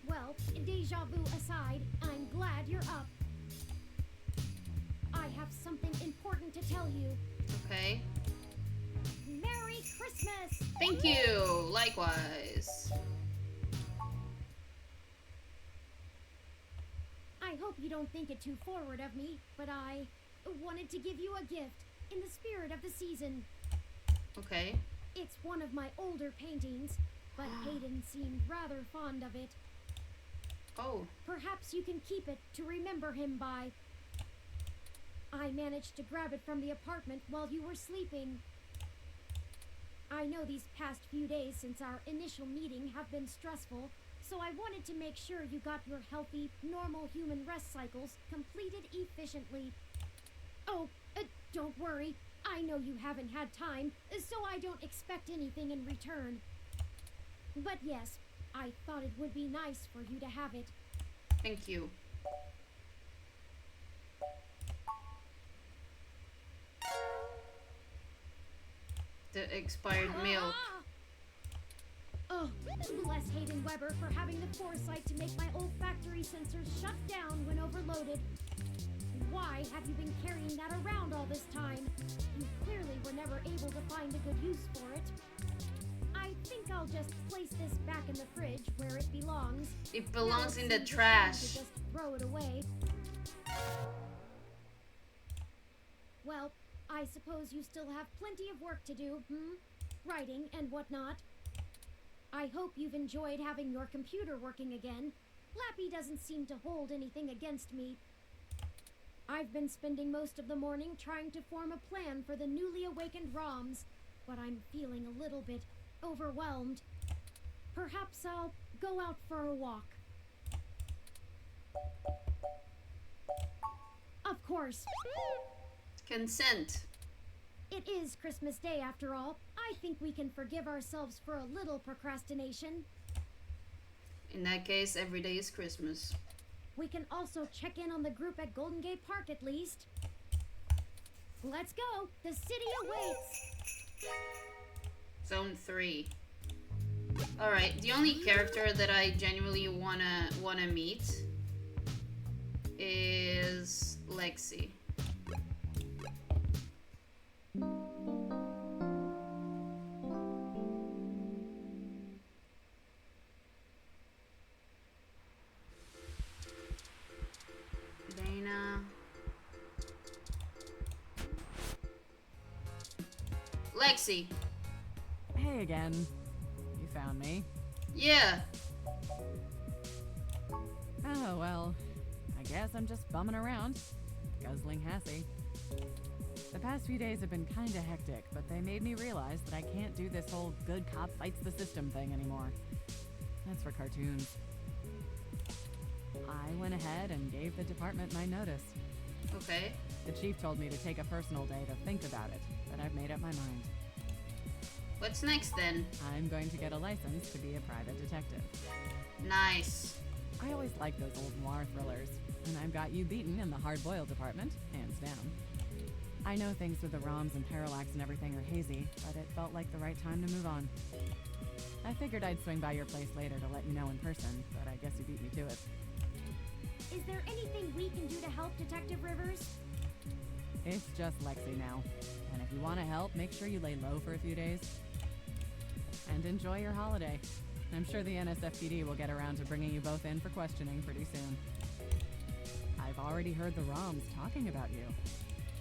Well, deja vu aside, I'm glad you're up. I have something important to tell you. Okay. Merry Christmas! Thank you. Likewise. I hope you don't think it too forward of me, but I wanted to give you a gift in the spirit of the season. Okay. It's one of my older paintings, but Hayden seemed rather fond of it. Oh. Perhaps you can keep it to remember him by. I managed to grab it from the apartment while you were sleeping. I know these past few days since our initial meeting have been stressful, so I wanted to make sure you got your healthy, normal human rest cycles completed efficiently. Oh, don't worry. I know you haven't had time, so I don't expect anything in return. But yes, I thought it would be nice for you to have it. Thank you. The expired milk. Oh, bless Hayden Weber for having the foresight to make my olfactory sensors shut down when overloaded. Why have you been carrying that around all this time? You clearly were never able to find a good use for it. I think I'll just place this back in the fridge where it belongs. It belongs Now in it the seems a shame trash. to just throw it away. Well, I suppose you still have plenty of work to do, writing and whatnot. I hope you've enjoyed having your computer working again. Lappy doesn't seem to hold anything against me. I've been spending most of the morning trying to form a plan for the newly awakened ROMs, but I'm feeling a little bit overwhelmed. Perhaps I'll go out for a walk. Of course. Consent. It is Christmas Day after all. I think we can forgive ourselves for a little procrastination. In that case, every day is Christmas. We can also check in on the group at Golden Gate Park at least. Let's go! The city awaits! Zone 3. Alright, the only character that I genuinely wanna meet is Lexi. Dana. Lexi. Hey again. You found me. Yeah. Oh, well. I guess I'm just bumming around. Guzzling Hassie. The past few days have been kinda hectic, but they made me realize that I can't do this whole good cop fights the system thing anymore. That's for cartoons. I went ahead and gave the department my notice. Okay. The chief told me to take a personal day to think about it, but I've made up my mind. What's next then? I'm going to get a license to be a private detective. Nice. I always liked those old noir thrillers, and I've got you beaten in the hard-boiled department, hands down. I know things with the ROMs and Parallax and everything are hazy, but it felt like the right time to move on. I figured I'd swing by your place later to let you know in person, but I guess you beat me to it. Is there anything we can do to help, Detective Rivers? It's just Lexi now, and if you want to help, make sure you lay low for a few days. And enjoy your holiday. I'm sure the NSFPD will get around to bringing you both in for questioning pretty soon. I've already heard the ROMs talking about you.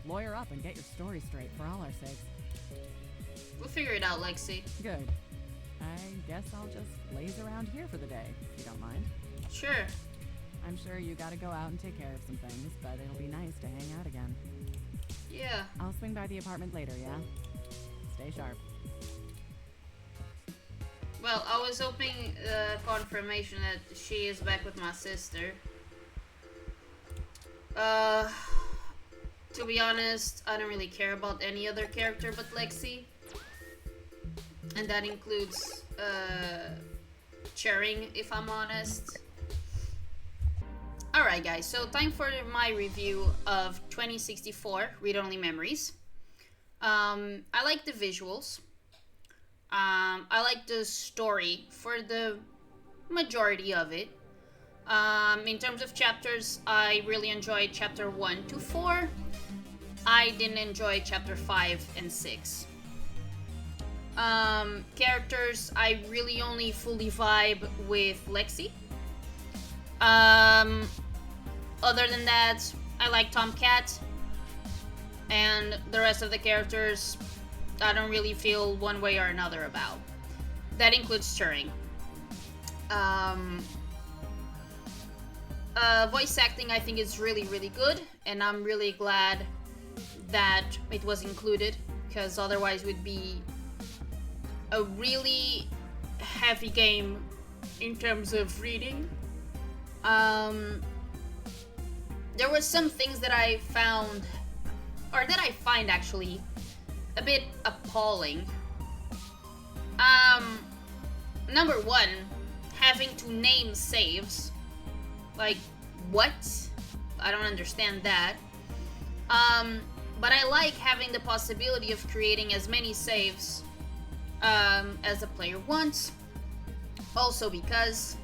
Lawyer up and get your story straight for all our sakes. We'll figure it out, Lexi. Good. I guess I'll just laze around here for the day, if you don't mind. Sure. I'm sure you gotta go out and take care of some things, but it'll be nice to hang out again. Yeah. I'll swing by the apartment later, yeah? Stay sharp. Well, I was hoping confirmation that she is back with my sister. Uh, to be honest, I don't really care about any other character but Lexi. And that includes, Charing, if I'm honest. Alright guys, so time for my review of 2064 Read-Only Memories. I like the visuals. I like the story for the majority of it. In terms of chapters, I really enjoyed chapter 1 to 4. I didn't enjoy chapter 5 and 6. Characters, I really only fully vibe with Lexi. Other than that, I like Tomcat. And the rest of the characters, I don't really feel one way or another about. That includes Turing. Voice acting, I think, is really, really good, and I'm really glad that it was included, because otherwise it would be a really heavy game in terms of reading. There were some things that I found, or that I find actually, a bit appalling. Number one, having to name saves. Like, what? I don't understand that. But I like having the possibility of creating as many saves as the player wants. Also because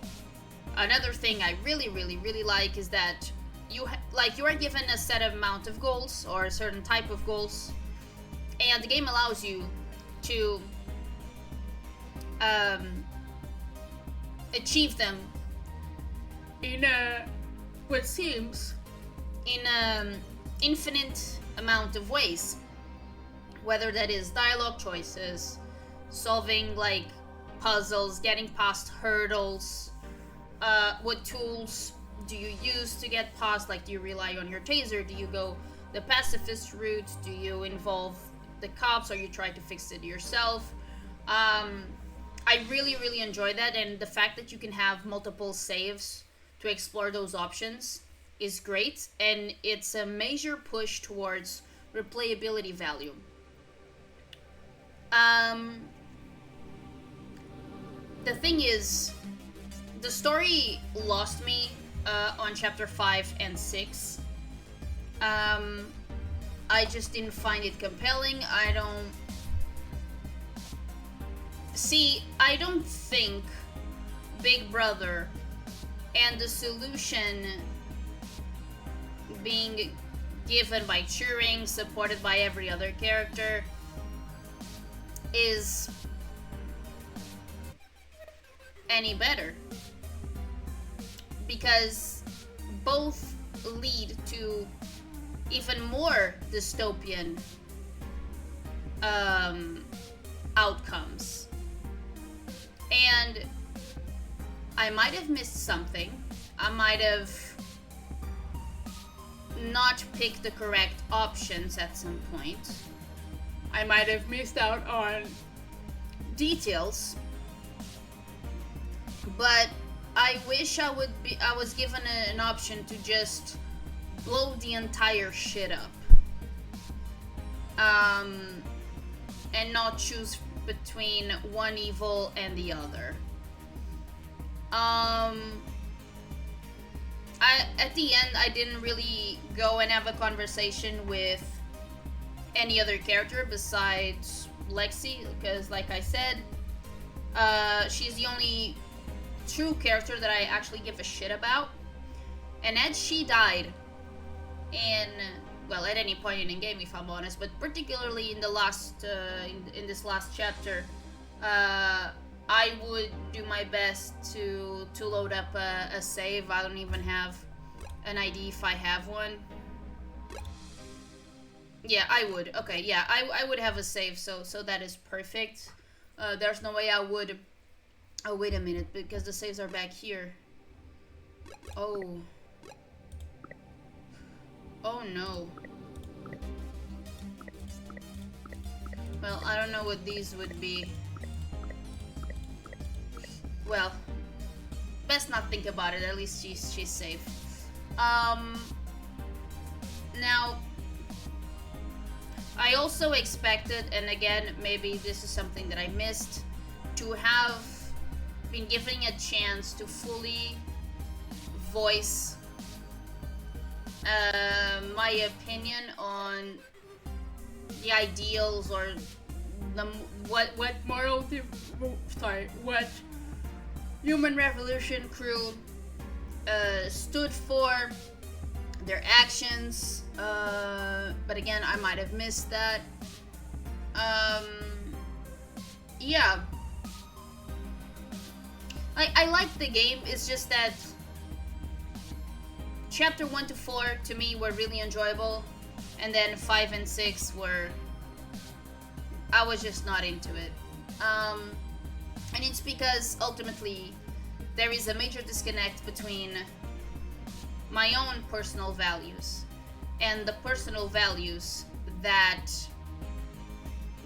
another thing I really, really, really like is that you are given a set amount of goals or a certain type of goals, and the game allows you to achieve them in what seems in an infinite amount of ways, whether that is dialogue choices, solving like puzzles, getting past hurdles. What tools do you use to get past? Like, do you rely on your taser? Do you go the pacifist route? Do you involve the cops, or you try to fix it yourself? I really, really enjoy that, and the fact that you can have multiple saves to explore those options is great, and it's a major push towards replayability value. The thing is, the story lost me on chapter 5 and 6. I just didn't find it compelling. I don't think Big Brother and the solution being given by Turing, supported by every other character, is any better. Because both lead to even more dystopian outcomes. And I might have missed something. I might have not picked the correct options at some point. I might have missed out on details. But I wish I was given an option to just blow the entire shit up. And not choose between one evil and the other. At the end, I didn't really go and have a conversation with any other character besides Lexi, because like I said, she's the only true character that I actually give a shit about. And as she died at any point in the game, if I'm honest, but particularly in the last in this last chapter, I would do my best to load up a save. I don't even have an ID if I have one. Yeah, I would. Okay, yeah, I would have a save, so that is perfect. There's no way I would. Oh, wait a minute, because the saves are back here. Oh. Oh no. Well, I don't know what these would be. Well, best not think about it. At least she's safe. Now, I also expected, and again, maybe this is something that I missed, to have been given a chance to fully voice my opinion on the ideals or the what moral what Human Revolution crew stood for, their actions, but again, I might have missed that. Yeah, I like the game. It's just that chapter 1 to 4 to me were really enjoyable, and then 5 and 6 were, I was just not into it. And it's because ultimately there is a major disconnect between my own personal values and the personal values that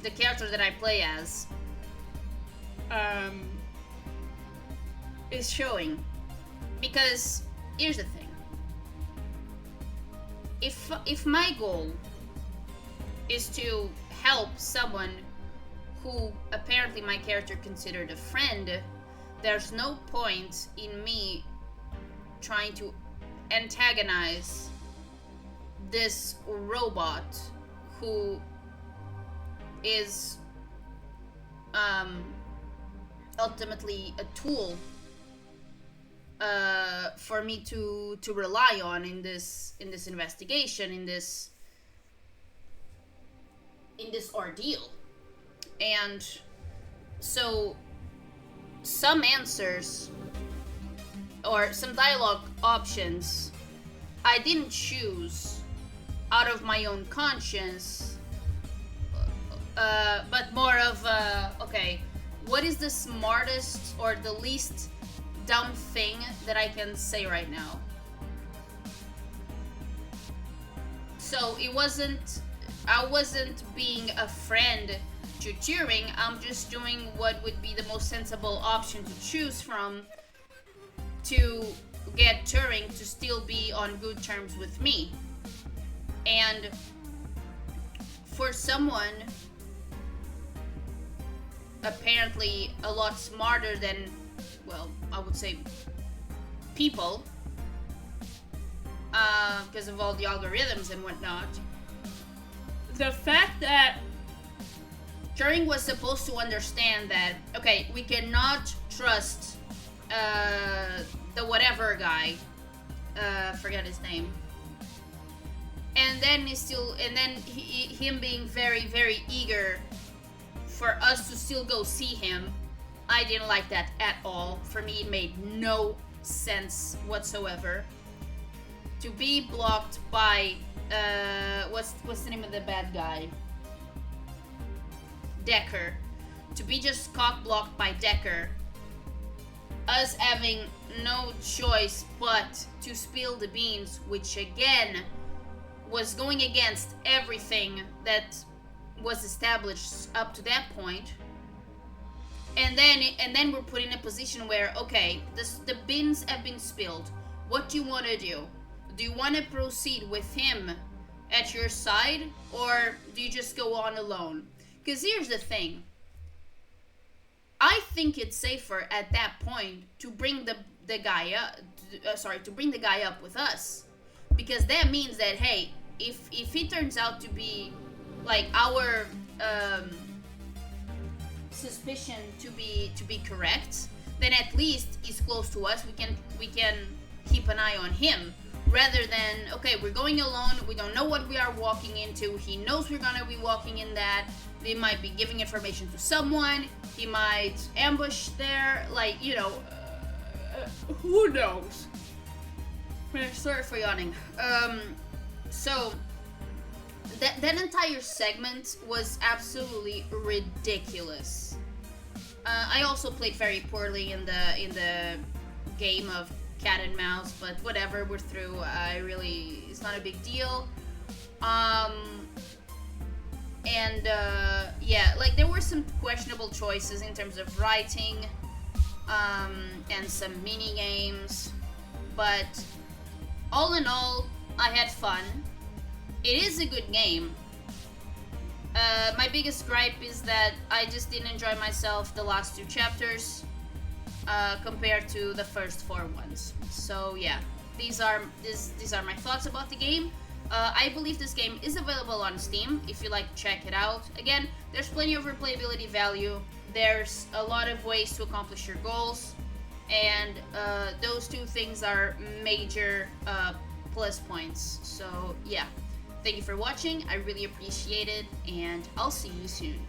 the character that I play as is showing. Because here's the thing. If my goal is to help someone who apparently my character considered a friend, there's no point in me trying to antagonize this robot who is ultimately a tool for me to rely on in this investigation, in this ordeal. And so some answers or some dialogue options I didn't choose out of my own conscience, but more of okay, what is the smartest or the least dumb thing that I can say right now? So I wasn't being a friend to Turing. I'm just doing what would be the most sensible option to choose from to get Turing to still be on good terms with me. And for someone apparently a lot smarter than, well, I would say people, because of all the algorithms and whatnot, the fact that Turing was supposed to understand that, okay, we cannot trust the whatever guy, forget his name, and then him being very, very eager for us to still go see him. I didn't like that at all. For me, it made no sense whatsoever. To be blocked by what's the name of the bad guy? Decker. To be just cock blocked by Decker. Us having no choice but to spill the beans, which again was going against everything that was established up to that point. And then we're put in a position where, okay, the beans have been spilled. What do you want to do? Do you want to proceed with him at your side, or do you just go on alone? Because here's the thing. I think it's safer at that point to bring the guy up with us, because that means that, hey, if he turns out to be like our suspicion to be correct, then at least he's close to us. We can keep an eye on him, rather than, okay, we're going alone, we don't know what we are walking into, he knows we're gonna be walking in that, they might be giving information to someone, he might ambush there, like, you know, who knows. Sorry for yawning. So that entire segment was absolutely ridiculous. I also played very poorly in the game of cat and mouse, but whatever, we're through. It's not a big deal. Yeah, like there were some questionable choices in terms of writing, and some mini games, but all in all, I had fun. it is a good game. My biggest gripe is that I just didn't enjoy myself the last 2 chapters compared to the first 4 ones. So yeah, these are my thoughts about the game. I believe this game is available on Steam if you like to check it out. Again, there's plenty of replayability value. There's a lot of ways to accomplish your goals, and those 2 things are major plus points. So yeah. Thank you for watching, I really appreciate it, and I'll see you soon.